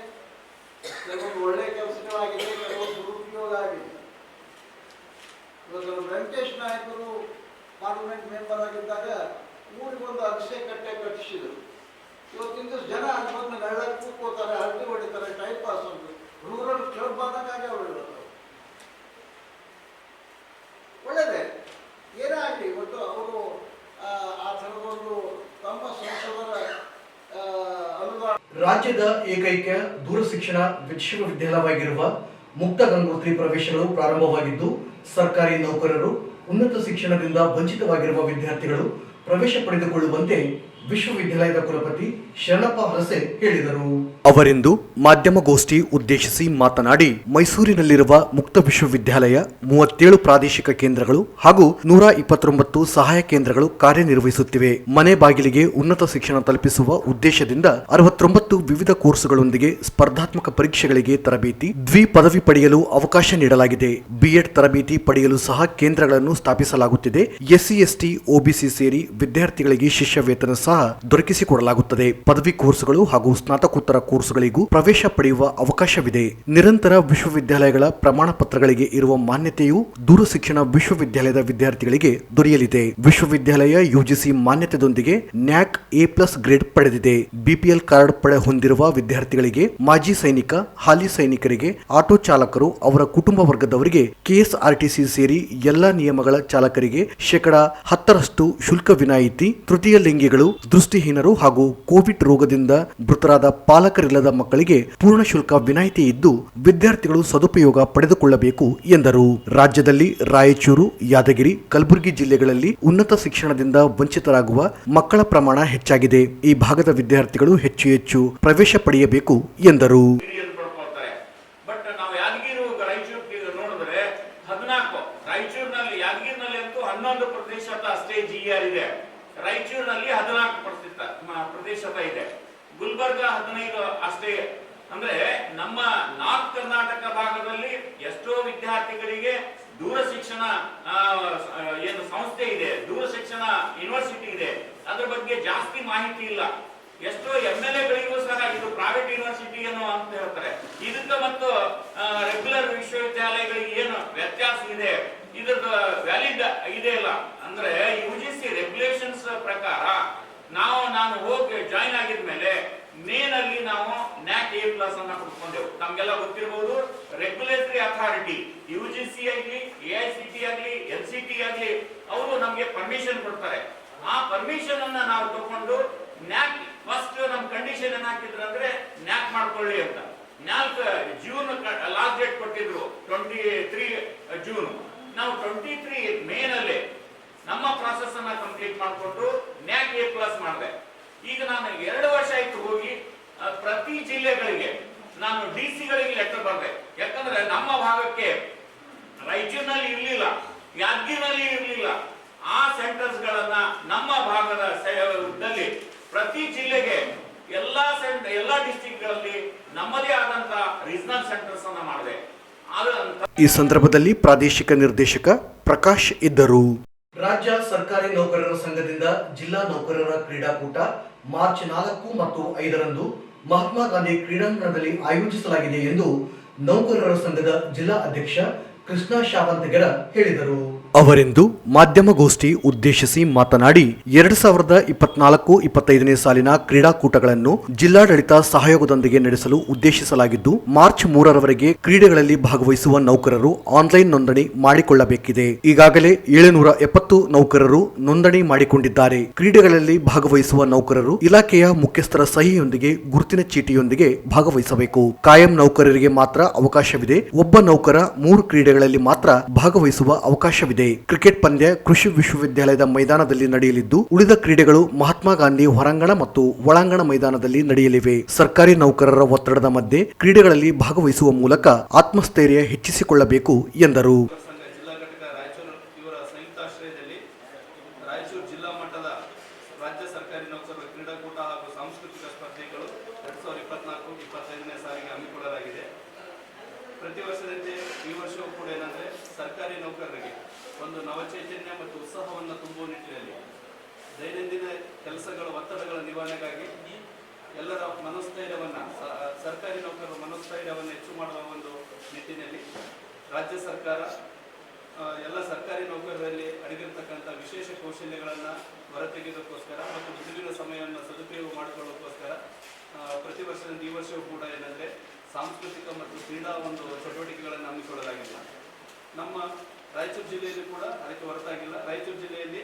ಕೆಲವೊಂದು ಒಳ್ಳೆಯ ಕೆಲಸಗಳಾಗಿದೆ, ಕೆಲವೊಂದು ದುರುಪಯೋಗ ಆಗಿದೆ. ಇವತ್ತು ವೆಂಕಟೇಶ್ ನಾಯಕರು ಪಾರ್ಲಿಮೆಂಟ್ ಮೆಂಬರ್ ಆಗಿದ್ದಾಗ ಊರಿಗೊಂದು ಅಗಸೆ ಕಟ್ಟೆ ಕಟ್ಟಿಸಿದರು. ಇವತ್ತಿನ ಜನ ಅಲ್ಲಿ ಬಂದು ನೆರಳಲ್ಲಿ ಕೂತ್ಕೋತಾರೆ, ಹಳ್ಳಿ ಹೊಡಿತಾರೆ, ಟೈಮ್ ಪಾಸ್ ಅಂತ ರೂರಲ್ ಕ್ಲಬ್ ಆದಂಗಾಗಿ ಅವರು ಹೇಳ್ತಾರೆ. ಒಳ್ಳೆಯದೇ, ಏನೇ ಆಗಲಿ ಇವತ್ತು ಅವರು ಆ ಥರದೊಂದು ತಮ್ಮ ಸಂಸದರ ಅನುದಾನ. ರಾಜ್ಯದ ಏಕೈಕ ದೂರಶಿಕ್ಷಣ ವಿಶ್ವವಿದ್ಯಾಲಯವಾಗಿರುವ ಮುಕ್ತ ಗಂಗೋತ್ರಿ ಪ್ರವೇಶಗಳು ಪ್ರಾರಂಭವಾಗಿದ್ದು, ಸರ್ಕಾರಿ ನೌಕರರು, ಉನ್ನತ ಶಿಕ್ಷಣದಿಂದ ವಂಚಿತವಾಗಿರುವ ವಿದ್ಯಾರ್ಥಿಗಳು ಪ್ರವೇಶ ಪಡೆದುಕೊಳ್ಳುವಂತೆ ವಿಶ್ವವಿದ್ಯಾಲಯದ ಕುಲಪತಿ ಶರಣಪ್ಪ ಹಲಸೆ ಹೇಳಿದರು. ಅವರಿಂದು ಮಾಧ್ಯಮಗೋಷ್ಠಿ ಉದ್ದೇಶಿಸಿ ಮಾತನಾಡಿ, ಮೈಸೂರಿನಲ್ಲಿರುವ ಮುಕ್ತ ವಿಶ್ವವಿದ್ಯಾಲಯ 37 ಪ್ರಾದೇಶಿಕ ಕೇಂದ್ರಗಳು ಹಾಗೂ 129 ಸಹಾಯ ಕೇಂದ್ರಗಳು ಕಾರ್ಯನಿರ್ವಹಿಸುತ್ತಿವೆ. ಮನೆ ಬಾಗಿಲಿಗೆ ಉನ್ನತ ಶಿಕ್ಷಣ ತಲುಪಿಸುವ ಉದ್ದೇಶದಿಂದ 69 ವಿವಿಧ ಕೋರ್ಸುಗಳೊಂದಿಗೆ ಸ್ಪರ್ಧಾತ್ಮಕ ಪರೀಕ್ಷೆಗಳಿಗೆ ತರಬೇತಿ, ದ್ವಿಪದವಿ ಪಡೆಯಲು ಅವಕಾಶ ನೀಡಲಾಗಿದೆ. ಬಿಎಡ್ ತರಬೇತಿ ಪಡೆಯಲು ಸಹ ಕೇಂದ್ರಗಳನ್ನು ಸ್ಥಾಪಿಸಲಾಗುತ್ತಿದೆ. SC ST OBC ಸೇರಿ ವಿದ್ಯಾರ್ಥಿಗಳಿಗೆ ಶಿಷ್ಯ ವೇತನ ಸಹ ಸಹ ದೊರಕಿಸಿಕೊಡಲಾಗುತ್ತದೆ. ಪದವಿ ಕೋರ್ಸ್ಗಳು ಹಾಗೂ ಸ್ನಾತಕೋತ್ತರ ಕೋರ್ಸ್ಗಳಿಗೂ ಪ್ರವೇಶ ಪಡೆಯುವ ಅವಕಾಶವಿದೆ. ನಿರಂತರ ವಿಶ್ವವಿದ್ಯಾಲಯಗಳ ಪ್ರಮಾಣ ಪತ್ರಗಳಿಗೆ ಇರುವ ಮಾನ್ಯತೆಯು ದೂರ ಶಿಕ್ಷಣ ವಿಶ್ವವಿದ್ಯಾಲಯದ ವಿದ್ಯಾರ್ಥಿಗಳಿಗೆ ದೊರೆಯಲಿದೆ. ವಿಶ್ವವಿದ್ಯಾಲಯ ಯುಜಿಸಿ ಮಾನ್ಯತೆಯೊಂದಿಗೆ ನ್ಯಾಕ್ A+ ಗ್ರೇಡ್ ಪಡೆದಿದೆ. ಬಿಪಿಎಲ್ ಕಾರ್ಡ್ ಹೊಂದಿರುವ ವಿದ್ಯಾರ್ಥಿಗಳಿಗೆ, ಮಾಜಿ ಸೈನಿಕ, ಹಾಲಿ ಸೈನಿಕರಿಗೆ, ಆಟೋ ಚಾಲಕರು, ಅವರ ಕುಟುಂಬ ವರ್ಗದವರಿಗೆ, ಕೆಎಸ್ಆರ್ಟಿಸಿ ಸೇರಿ ಎಲ್ಲಾ ನಿಯಮಗಳ ಚಾಲಕರಿಗೆ 10% ಶುಲ್ಕ ವಿನಾಯಿತಿ, ತೃತೀಯ ಲಿಂಗಿಗಳು, ದೃಷ್ಟಿಹೀನರು ಹಾಗೂ ಕೋವಿಡ್ ರೋಗದಿಂದ ಮೃತರಾದ ಪಾಲಕರಿಲ್ಲದ ಮಕ್ಕಳಿಗೆ ಪೂರ್ಣ ಶುಲ್ಕ ವಿನಾಯಿತಿ ಇದ್ದು ವಿದ್ಯಾರ್ಥಿಗಳು ಸದುಪಯೋಗ ಪಡೆದುಕೊಳ್ಳಬೇಕು ಎಂದರು. ರಾಜ್ಯದಲ್ಲಿ ರಾಯಚೂರು, ಯಾದಗಿರಿ, ಕಲಬುರಗಿ ಜಿಲ್ಲೆಗಳಲ್ಲಿ ಉನ್ನತ ಶಿಕ್ಷಣದಿಂದ ವಂಚಿತರಾಗುವ ಮಕ್ಕಳ ಪ್ರಮಾಣ ಹೆಚ್ಚಾಗಿದೆ. ಈ ಭಾಗದ ವಿದ್ಯಾರ್ಥಿಗಳು ಹೆಚ್ಚು ಪ್ರವೇಶ ಪಡೆಯಬೇಕು ಎಂದರು. ಬಟ್ ನಾವು ಯಾದಗಿರಿ ರಾಯಚೂರು ನೋಡಿದ್ರೆ 14, ರಾಯಚೂರಿನಲ್ಲಿ ಯಾದಗಿರಿನಲ್ಲಿ ಅಂತೂ 11% ಅಷ್ಟೇ GR ಇದೆ. ರಾಯಚೂರಿನಲ್ಲಿ 14% ಇದೆ. ಗುಲ್ಬರ್ಗ 15 ಅಷ್ಟೇ. ಅಂದ್ರೆ ನಮ್ಮ ನಾರ್ತ್ ಕರ್ನಾಟಕ ಭಾಗದಲ್ಲಿ ಎಷ್ಟೋ ವಿದ್ಯಾರ್ಥಿಗಳಿಗೆ ದೂರ ಶಿಕ್ಷಣ ಏನು ಸಂಸ್ಥೆ ಇದೆ, ದೂರ ಶಿಕ್ಷಣ ಯೂನಿವರ್ಸಿಟಿ ಇದೆ, ಅದ್ರ ಬಗ್ಗೆ ಜಾಸ್ತಿ ಮಾಹಿತಿ ಇಲ್ಲ. ಎಷ್ಟೋ MLAಗಳಿಗೂ ಸಹ ಇದು ಪ್ರೈವೇಟ್ ಯೂನಿವರ್ಸಿಟಿ ಏನೋ ಅಂತ ಹೇಳ್ತಾರೆ. ಇದಕ್ಕೆ ಮತ್ತು ರೆಗ್ಯುಲರ್ ವಿಶ್ವವಿದ್ಯಾಲಯಗಳಿಗೆ ಏನು ವ್ಯತ್ಯಾಸ ಇದೆ, ಇದ್ರದ್ದು ವ್ಯಾಲಿಡ್ ಇದೆ ಇಲ್ಲ ಅಂದ್ರೆ UGC ರೆಗ್ಯುಲೇಷನ್ಸ್ ಪ್ರಕಾರ ನಾನು ಹೋಗಿ ಜಾಯಿನ್ ಆಗಿದ್ಮೇಲೆ ಮೇನಲ್ಲಿ ನಾವು ನ್ಯಾಕ್ A+ ಅನ್ನ ಕೊಡ್ಕೊಂಡೆವು. ನಮ್ಗೆಲ್ಲ ಗೊತ್ತಿರಬಹುದು, ರೆಗ್ಯುಲೇಟರಿ ಅಥಾರಿಟಿ UGC ಆಗಲಿ, AICT ಆಗಲಿ, NCT ಆಗಲಿ ಅವರು ನಮ್ಗೆ ಪರ್ಮಿಷನ್ ಕೊಡ್ತಾರೆ. ಆ ಪರ್ಮಿಷನ್ ಅನ್ನ ನಾವು ತಗೊಂಡು ನ್ಯಾಕ್ ಫಸ್ಟ್ ನಮ್ ಕಂಡೀಷನ್ ಏನ್ ಹಾಕಿದ್ರು ಅಂದ್ರೆ ನ್ಯಾಕ್ ಮಾಡ್ಕೊಳ್ಳಿ ಅಂತ. ನ್ಯಾಕ್ ಜೂನ್ ಲಾಸ್ಟ್ ಡೇಟ್ ಕೊಟ್ಟಿದ್ರು, 23 ಜೂನ್. ನಾವು 23 ಮೇನಲ್ಲಿ ನಮ್ಮ ಪ್ರಾಸೆಸ್ ಅನ್ನ ಕಂಪ್ಲೀಟ್ ಮಾಡಿಕೊಂಡು ನ್ಯಾಕ್ A+ ಮಾಡಿದೆ. ಈಗ ನಾನು 2 ವರ್ಷ ಆಯ್ತು ಹೋಗಿ ಪ್ರತಿ ಜಿಲ್ಲೆಗಳಿಗೆ ನಾನು DC-ಗಳಿಗೆ ಲೆಟರ್ ಬರ್ದೆ. ಯಾಕಂದ್ರೆ ನಮ್ಮ ಭಾಗಕ್ಕೆ ರಾಯಚೂರಿನಲ್ಲಿ ಇರ್ಲಿಲ್ಲ, ಯಾದಗಿರಿನಲ್ಲಿ ಇರ್ಲಿಲ್ಲ. ಆ ಸೆಂಟರ್ಸ್ ಗಳನ್ನ ನಮ್ಮ ಭಾಗದ ಪ್ರತಿ ಜಿಲ್ಲೆಗೆ ಎಲ್ಲಾ ಡಿಸ್ಟ್ರಿಕ್ಟ್ಗಳಲ್ಲಿ ನಮ್ಮದೇ ಆದಂತ ರೀಜನಲ್ ಸೆಂಟರ್ಸ್ ಅನ್ನ ಮಾಡಿದೆ. ಈ ಸಂದರ್ಭದಲ್ಲಿ ಪ್ರಾದೇಶಿಕ ನಿರ್ದೇಶಕ ಪ್ರಕಾಶ್ ಇದ್ದರು. ರಾಜ್ಯ ಸರ್ಕಾರಿ ನೌಕರರ ಸಂಘದಿಂದ ಜಿಲ್ಲಾ ನೌಕರರ ಕ್ರೀಡಾಕೂಟ ಮಾರ್ಚ್ 4 ಮತ್ತು 5ರಂದು ಮಹಾತ್ಮ ಗಾಂಧಿ ಕ್ರೀಡಾಂಗಣದಲ್ಲಿ ಆಯೋಜಿಸಲಾಗಿದೆ ಎಂದು ನೌಕರರ ಸಂಘದ ಜಿಲ್ಲಾ ಅಧ್ಯಕ್ಷ ಕೃಷ್ಣ ಶಾವಂತಗೆರ ಹೇಳಿದರು. ಅವರಿಂದು ಮಾಧ್ಯಮಗೋಷ್ಠಿ ಉದ್ದೇಶಿಸಿ ಮಾತನಾಡಿ 2024-25ನೇ ಸಾಲಿನ ಕ್ರೀಡಾಕೂಟಗಳನ್ನು ಜಿಲ್ಲಾಡಳಿತ ಸಹಯೋಗದೊಂದಿಗೆ ನಡೆಸಲು ಉದ್ದೇಶಿಸಲಾಗಿದ್ದು, ಮಾರ್ಚ್ 3ರವರೆಗೆ ಕ್ರೀಡೆಗಳಲ್ಲಿ ಭಾಗವಹಿಸುವ ನೌಕರರು ಆನ್ಲೈನ್ ನೋಂದಣಿ ಮಾಡಿಕೊಳ್ಳಬೇಕಿದೆ. ಈಗಾಗಲೇ 770 ನೌಕರರು ನೋಂದಣಿ ಮಾಡಿಕೊಂಡಿದ್ದಾರೆ. ಕ್ರೀಡೆಗಳಲ್ಲಿ ಭಾಗವಹಿಸುವ ನೌಕರರು ಇಲಾಖೆಯ ಮುಖ್ಯಸ್ಥರ ಸಹಿಯೊಂದಿಗೆ ಗುರುತಿನ ಚೀಟಿಯೊಂದಿಗೆ ಭಾಗವಹಿಸಬೇಕು. ಕಾಯಂ ನೌಕರರಿಗೆ ಮಾತ್ರ ಅವಕಾಶವಿದೆ. ಒಬ್ಬ ನೌಕರ 3 ಕ್ರೀಡೆಗಳಲ್ಲಿ ಮಾತ್ರ ಭಾಗವಹಿಸುವ ಅವಕಾಶವಿದೆ. ಕ್ರಿಕೆಟ್ ಪಂದ್ಯ ಕೃಷಿ ವಿಶ್ವವಿದ್ಯಾಲಯದ ಮೈದಾನದಲ್ಲಿ ನಡೆಯಲಿದ್ದು, ಉಳಿದ ಕ್ರೀಡೆಗಳು ಮಹಾತ್ಮ ಗಾಂಧಿ ಹೊರಾಂಗಣ ಮತ್ತು ಒಳಾಂಗಣ ಮೈದಾನದಲ್ಲಿ ನಡೆಯಲಿವೆ. ಸರ್ಕಾರಿ ನೌಕರರ ಒತ್ತಡದ ಮಧ್ಯೆ ಕ್ರೀಡೆಗಳಲ್ಲಿ ಭಾಗವಹಿಸುವ ಮೂಲಕ ಆತ್ಮಸ್ಥೈರ್ಯ ಹೆಚ್ಚಿಸಿಕೊಳ್ಳಬೇಕು ಎಂದರು. ಜಿಲ್ಲಾ ಘಟಕ ಇವರ ಸಂಯುಕ್ತಾಶ್ರಯದಲ್ಲಿ ರಾಯಚೂರು ಜಿಲ್ಲಾ ಮಟ್ಟದ ರಾಜ್ಯ ಸರ್ಕಾರಿ ನೌಕರರ ಕ್ರೀಡಾಕೂಟ ಹಾಗೂ ಸಾಂಸ್ಕೃತಿಕ ಸ್ಪರ್ಧೆಗಳು 2024-25ನೇ ಸಾಲಿಗೆ ಹಮ್ಮಿಕೊಳ್ಳಲಾಗಿದೆ. ಪ್ರತಿ ವರ್ಷದಂತೆ ಈ ವರ್ಷವೂ ಕೂಡ ಏನಂದ್ರೆ ಸರ್ಕಾರಿ ನೌಕರರಿಗೆ ಒಂದು ನವಚೈತನ್ಯ ಮತ್ತು ಉತ್ಸಾಹವನ್ನು ತುಂಬುವ ನಿಟ್ಟಿನಲ್ಲಿ ದೈನಂದಿನ ಕೆಲಸಗಳ ಒತ್ತಡಗಳ ನಿವಾರಣೆಗಾಗಿ ಎಲ್ಲರ ಮನೋಸ್ಥೈರ್ಯವನ್ನು, ಸರ್ಕಾರಿ ನೌಕರರ ಮನೋಸ್ಥೈರ್ಯವನ್ನು ಹೆಚ್ಚು ಮಾಡುವ ಒಂದು ನಿಟ್ಟಿನಲ್ಲಿ ರಾಜ್ಯ ಸರ್ಕಾರ ಎಲ್ಲ ಸರ್ಕಾರಿ ನೌಕರರಲ್ಲಿ ಅಡಗಿರ್ತಕ್ಕಂಥ ವಿಶೇಷ ಕೌಶಲ್ಯಗಳನ್ನು ಹೊರತೆಗೆಯೋದಕ್ಕೋಸ್ಕರ ಮತ್ತು ಬಿಡುವಿನ ಸಮಯವನ್ನು ಸದುಪಯೋಗ ಮಾಡಿಕೊಳ್ಳೋದಕ್ಕೋಸ್ಕರ ಪ್ರತಿ ವರ್ಷದಂತೆ ಈ ವರ್ಷವೂ ಕೂಡ ಏನಂದರೆ ಸಾಂಸ್ಕೃತಿಕ ಮತ್ತು ಕ್ರೀಡಾ ಒಂದು ಚಟುವಟಿಕೆಗಳನ್ನು ಹಮ್ಮಿಕೊಳ್ಳಲಾಗಿಲ್ಲ. ನಮ್ಮ ರಾಯಚೂರು ಜಿಲ್ಲೆಯಲ್ಲಿ ಕೂಡ ಅದಕ್ಕೆ ಹೊರತಾಗಿಲ್ಲ. ರಾಯಚೂರು ಜಿಲ್ಲೆಯಲ್ಲಿ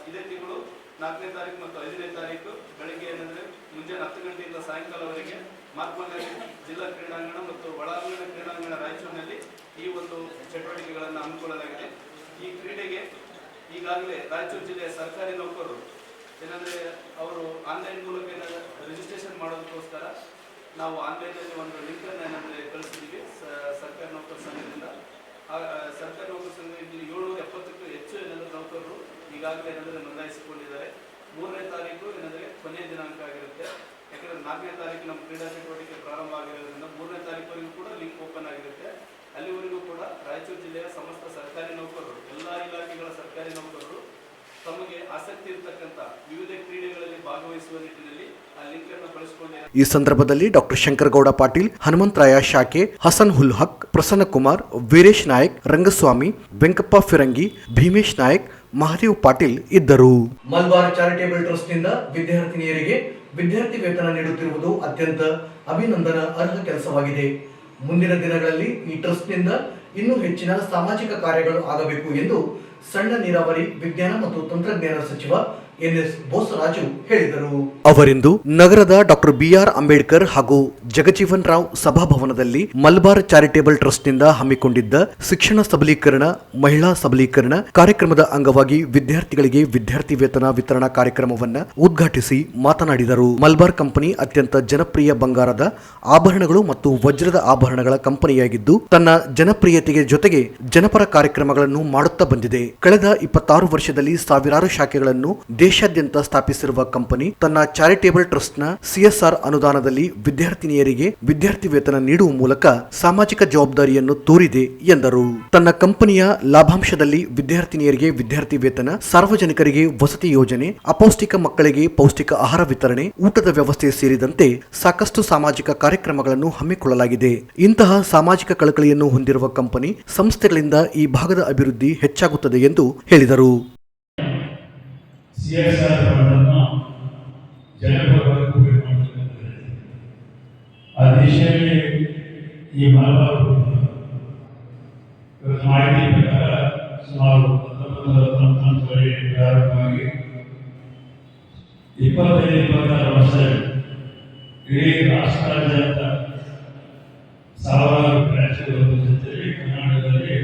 ಇದೇ ತಿಂಗಳು 4ನೇ ತಾರೀಕು ಮತ್ತು 5ನೇ ತಾರೀಕು ಬೆಳಗ್ಗೆ ಏನಂದರೆ ಮುಂಜಾನೆ 10 ಗಂಟೆಯಿಂದ ಸಾಯಂಕಾಲವರೆಗೆ ಮಹಾತ್ಮ ಗಾಂಧಿ ಜಿಲ್ಲಾ ಕ್ರೀಡಾಂಗಣ ಮತ್ತು ಒಳಾಂಗಣ ಕ್ರೀಡಾಂಗಣ ರಾಯಚೂರಿನಲ್ಲಿ ಈ ಒಂದು ಚಟುವಟಿಕೆಗಳನ್ನು ಹಮ್ಮಿಕೊಳ್ಳಲಾಗಿದೆ. ಈ ಕ್ರೀಡೆಗೆ ಈಗಾಗಲೇ ರಾಯಚೂರು ಜಿಲ್ಲೆಯ ಸರ್ಕಾರಿ ನೌಕರರು ಏನಂದರೆ ಅವರು ಆನ್ಲೈನ್ ಮೂಲಕ ಏನಾದರೂ ರಿಜಿಸ್ಟ್ರೇಷನ್ ಮಾಡೋದಕ್ಕೋಸ್ಕರ ನಾವು ಆನ್ಲೈನಲ್ಲಿ ಒಂದು ಲಿಂಕನ್ನು ಏನಂದರೆ ಕಳಿಸಿದ್ದೀವಿ ಸರ್ಕಾರಿ ನೌಕರ ಸಂಘದಿಂದ. ಸರ್ಕಾರಿ ನೌಕರ ಸಂಘದಲ್ಲಿ 770ಕ್ಕೂ ಹೆಚ್ಚು ಏನಂದರೆ ನೌಕರರು ಈಗಾಗಲೇ ಏನಂದರೆ ನೋಂದಾಯಿಸಿಕೊಂಡಿದ್ದಾರೆ. 3ನೇ ತಾರೀಕು ಏನಂದರೆ ಕೊನೆಯ ದಿನಾಂಕ ಆಗಿರುತ್ತೆ. ಯಾಕಂದರೆ 4ನೇ ತಾರೀಕು ನಮ್ಮ ಕ್ರೀಡಾ ಚಟುವಟಿಕೆ ಪ್ರಾರಂಭ ಆಗಿರೋದ್ರಿಂದ 3ನೇ ತಾರೀಕುವರೆಗೂ ಕೂಡ ಲಿಂಕ್ ಓಪನ್ ಆಗಿರುತ್ತೆ. ಅಲ್ಲಿವರೆಗೂ ಕೂಡ ರಾಯಚೂರು ಜಿಲ್ಲೆಯ ಸಮಸ್ತ ಸರ್ಕಾರಿ ನೌಕರರು, ಎಲ್ಲ ಇಲಾಖೆಗಳ ಸರ್ಕಾರಿ ನೌಕರರು ತಮಗೆ ಆಸಕ್ತಿ ಇರತಕ್ಕಂಥ ವಿವಿಧ ಕ್ರೀಡೆಗಳಲ್ಲಿ ಭಾಗವಹಿಸುವ ನಿಟ್ಟಿನಲ್ಲಿ ಆ ಲಿಂಕ್ ಅನ್ನು ಬಳಸಿಕೊಂಡು ಈ ಸಂದರ್ಭದಲ್ಲಿ ಡಾಕ್ಟರ್ ಶಂಕರಗೌಡ ಪಾಟೀಲ್, ಹನುಮಂತರಾಯ ಶಾಕೆ, ಹಸನ್ ಹುಲ್ ಹಕ್, ಪ್ರಸನ್ನ ಕುಮಾರ್, ವೀರೇಶ್ ನಾಯಕ್, ರಂಗಸ್ವಾಮಿ, ವೆಂಕಪ್ಪ ಫಿರಂಗಿ, ಭೀಮೇಶ್ ನಾಯಕ್, ಮಹಾದೇವ್ ಪಾಟೀಲ್ ಇದ್ದರು. ಮಲ್ಬಾರ್ ಚಾರಿಟೇಬಲ್ ಟ್ರಸ್ಟ್ನಿಂದ ವಿದ್ಯಾರ್ಥಿನಿಯರಿಗೆ ವಿದ್ಯಾರ್ಥಿ ವೇತನ ನೀಡುತ್ತಿರುವುದು ಅತ್ಯಂತ ಅಭಿನಂದನಾ ಅರ್ಹ ಕೆಲಸವಾಗಿದೆ. ಮುಂದಿನ ದಿನಗಳಲ್ಲಿ ಈ ಟ್ರಸ್ಟ್ನಿಂದ ಇನ್ನೂ ಹೆಚ್ಚಿನ ಸಾಮಾಜಿಕ ಕಾರ್ಯಗಳು ಆಗಬೇಕು ಎಂದು ಸಣ್ಣ ನೀರಾವರಿ, ವಿಜ್ಞಾನ ಮತ್ತು ತಂತ್ರಜ್ಞಾನ ಸಚಿವ ಎನ್.ಎಸ್. ಬೋಸರಾಜು ಹೇಳಿದರು. ಅವರಿಂದು ನಗರದ ಡಾಕ್ಟರ್ ಬಿಆರ್ ಅಂಬೇಡ್ಕರ್ ಹಾಗೂ ಜಗಜೀವನ್ ರಾವ್ ಸಭಾಭವನದಲ್ಲಿ ಮಲ್ಬಾರ್ ಚಾರಿಟೇಬಲ್ ಟ್ರಸ್ಟ್ನಿಂದ ಹಮ್ಮಿಕೊಂಡಿದ್ದ ಶಿಕ್ಷಣ ಸಬಲೀಕರಣ, ಮಹಿಳಾ ಸಬಲೀಕರಣ ಕಾರ್ಯಕ್ರಮದ ಅಂಗವಾಗಿ ವಿದ್ಯಾರ್ಥಿಗಳಿಗೆ ವಿದ್ಯಾರ್ಥಿ ವೇತನ ವಿತರಣಾ ಕಾರ್ಯಕ್ರಮವನ್ನು ಉದ್ಘಾಟಿಸಿ ಮಾತನಾಡಿದರು. ಮಲ್ಬಾರ್ ಕಂಪನಿ ಅತ್ಯಂತ ಜನಪ್ರಿಯ ಬಂಗಾರದ ಆಭರಣಗಳು ಮತ್ತು ವಜ್ರದ ಆಭರಣಗಳ ಕಂಪನಿಯಾಗಿದ್ದು ತನ್ನ ಜನಪ್ರಿಯತೆಗೆ ಜೊತೆಗೆ ಜನಪರ ಕಾರ್ಯಕ್ರಮಗಳನ್ನು ಮಾಡುತ್ತಾ ಬಂದಿದೆ. ಕಳೆದ 26 ವರ್ಷದಲ್ಲಿ ಸಾವಿರಾರು ಶಾಖೆಗಳನ್ನು ದೇಶಾದ್ಯಂತ ಸ್ಥಾಪಿಸಿರುವ ಕಂಪನಿ ತನ್ನ ಚಾರಿಟೇಬಲ್ ಟ್ರಸ್ಟ್ನ ಸಿಎಸ್ಆರ್ ಅನುದಾನದಲ್ಲಿ ವಿದ್ಯಾರ್ಥಿನಿಯರಿಗೆ ವಿದ್ಯಾರ್ಥಿ ವೇತನ ನೀಡುವ ಮೂಲಕ ಸಾಮಾಜಿಕ ಜವಾಬ್ದಾರಿಯನ್ನು ತೋರಿದೆ ಎಂದರು. ತನ್ನ ಕಂಪನಿಯ ಲಾಭಾಂಶದಲ್ಲಿ ವಿದ್ಯಾರ್ಥಿನಿಯರಿಗೆ ವಿದ್ಯಾರ್ಥಿ ವೇತನ, ಸಾರ್ವಜನಿಕರಿಗೆ ವಸತಿ ಯೋಜನೆ, ಅಪೌಷ್ಟಿಕ ಮಕ್ಕಳಿಗೆ ಪೌಷ್ಟಿಕ ಆಹಾರ ವಿತರಣೆ, ಊಟದ ವ್ಯವಸ್ಥೆ ಸೇರಿದಂತೆ ಸಾಕಷ್ಟು ಸಾಮಾಜಿಕ ಕಾರ್ಯಕ್ರಮಗಳನ್ನು ಹಮ್ಮಿಕೊಳ್ಳಲಾಗಿದೆ. ಇಂತಹ ಸಾಮಾಜಿಕ ಕಳಕಳಿಯನ್ನು ಹೊಂದಿರುವ ಕಂಪನಿ ಸಂಸ್ಥೆಗಳಿಂದ ಈ ಭಾಗದ ಅಭಿವೃದ್ಧಿ ಹೆಚ್ಚಾಗುತ್ತದೆ ಎಂದು ಹೇಳಿದರು. CSR ಫಂಡನ್ನು ಜನಪರವಾಗಿ ಉಪಯೋಗ ಮಾಡಬೇಕಂತ ಆ ದಿಶೆಯಲ್ಲಿ ಈ ಮಲಬಾರ್ ಮಾಹಿತಿ ಪ್ರಕಾರ ಸುಮಾರು 1999ರಲ್ಲಿ ಪ್ರಾರಂಭವಾಗಿ 25-26 ವರ್ಷ ಇಡೀ ರಾಷ್ಟ್ರಾದ್ಯಂತ ಸಾವಿರಾರು ಬ್ರಾಂಚ್ಗಳ ಜೊತೆಯಲ್ಲಿ ಕರ್ನಾಟಕದಲ್ಲಿ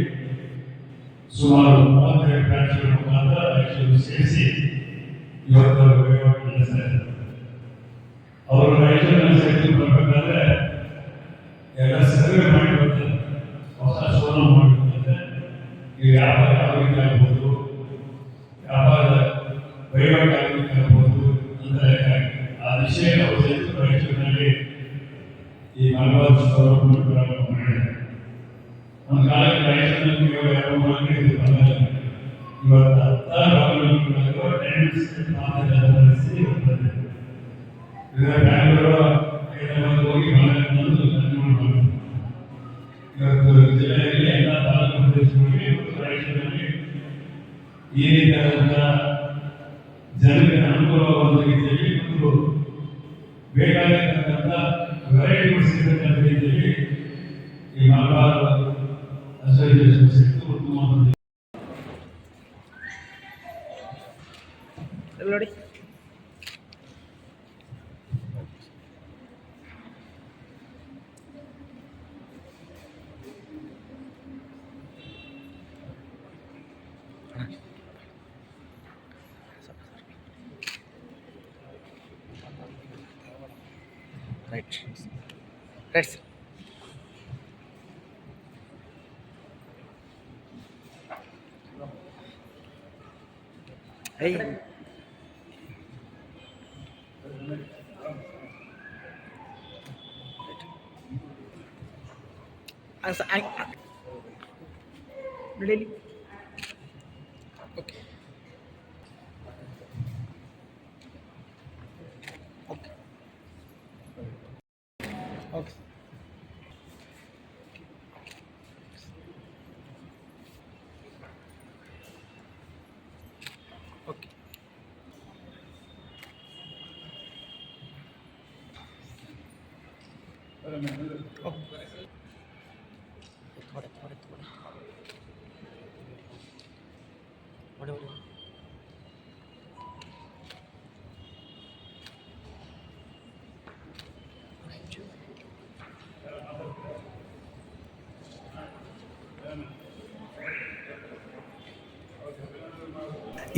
ಸುಮಾರು 32 ಬ್ರಾಂಚ್ಗಳ ಮುಖಾಂತರ ರಾಯಚೂರು ಸೇರಿಸಿ ಇವತ್ತು ವಹಿವಾಟು ನಡೆಸ್ತಾ ಇದ್ದಾರೆ. ಅವರು ರಾಯಚೂರಿನ ಸೇರಿ ಬರಬೇಕಾದ್ರೆ ಎಲ್ಲ ಸರ್ವೆ ಮಾಡಿ ಬರ್ತಾರೆ, ಹೊಸ ಶೋರೂಮ್ ಮಾಡಿರ್ತದೆ. ಈ ವ್ಯಾಪಾರ ಯಾವ ರೀತಿ ಆಗ್ಬೋದು, ವ್ಯಾಪಾರದ ವಹಿವಾಟು ಯಾವ ರೀತಿ ಆಗ್ಬೋದು ಅಂತ ಆ ದಿಶೆಯಲ್ಲಿ ಅವರು ಸೇರಿ ರಾಯಚೂರಿನಲ್ಲಿ ಈ ಮಲಬಾರ್ ಶೋರೂಮ್ ಪ್ರಾರಂಭ ಮಾಡಿದ್ದಾರೆ. ಒಂದು ಕಾಲಕ್ಕೆ ರಾಯಚೂರಿನಲ್ಲಿ ಇವತ್ತು 16 ಬ್ಯಾಂಗ್ಳೂರು ಹೋಗಿ ಇವತ್ತು ಜಿಲ್ಲೆಯಲ್ಲಿ ಎಲ್ಲ ತಾಲೂಕು ಪ್ರದೇಶಗಳಲ್ಲಿ ಇವತ್ತು ರಾಯಚೂರಿನಲ್ಲಿ ಈ ರೀತಿಯಾದಂತಹ ಜನರಿಗೆ ಅನುಕೂಲವಾದ ರೀತಿಯಲ್ಲಿ ಮತ್ತು ಬೇಕಾಗಿರ್ತಕ್ಕಂಥ ವೆರೈಟಿಗಳು ಸಿಗತಕ್ಕಂಥ ರೀತಿಯಲ್ಲಿ ಈ ಮಲಬಾರ್ ಅಸೋಸಿಯೇಷನ್ ಸಿಕ್ತು ಉತ್ತಮವಾದ ನೋಡಿ. Right right sir. ನಡೆಯಲಿ. ಓಕೆ ಓಕೆ ಓಕೆ ಓಕೆ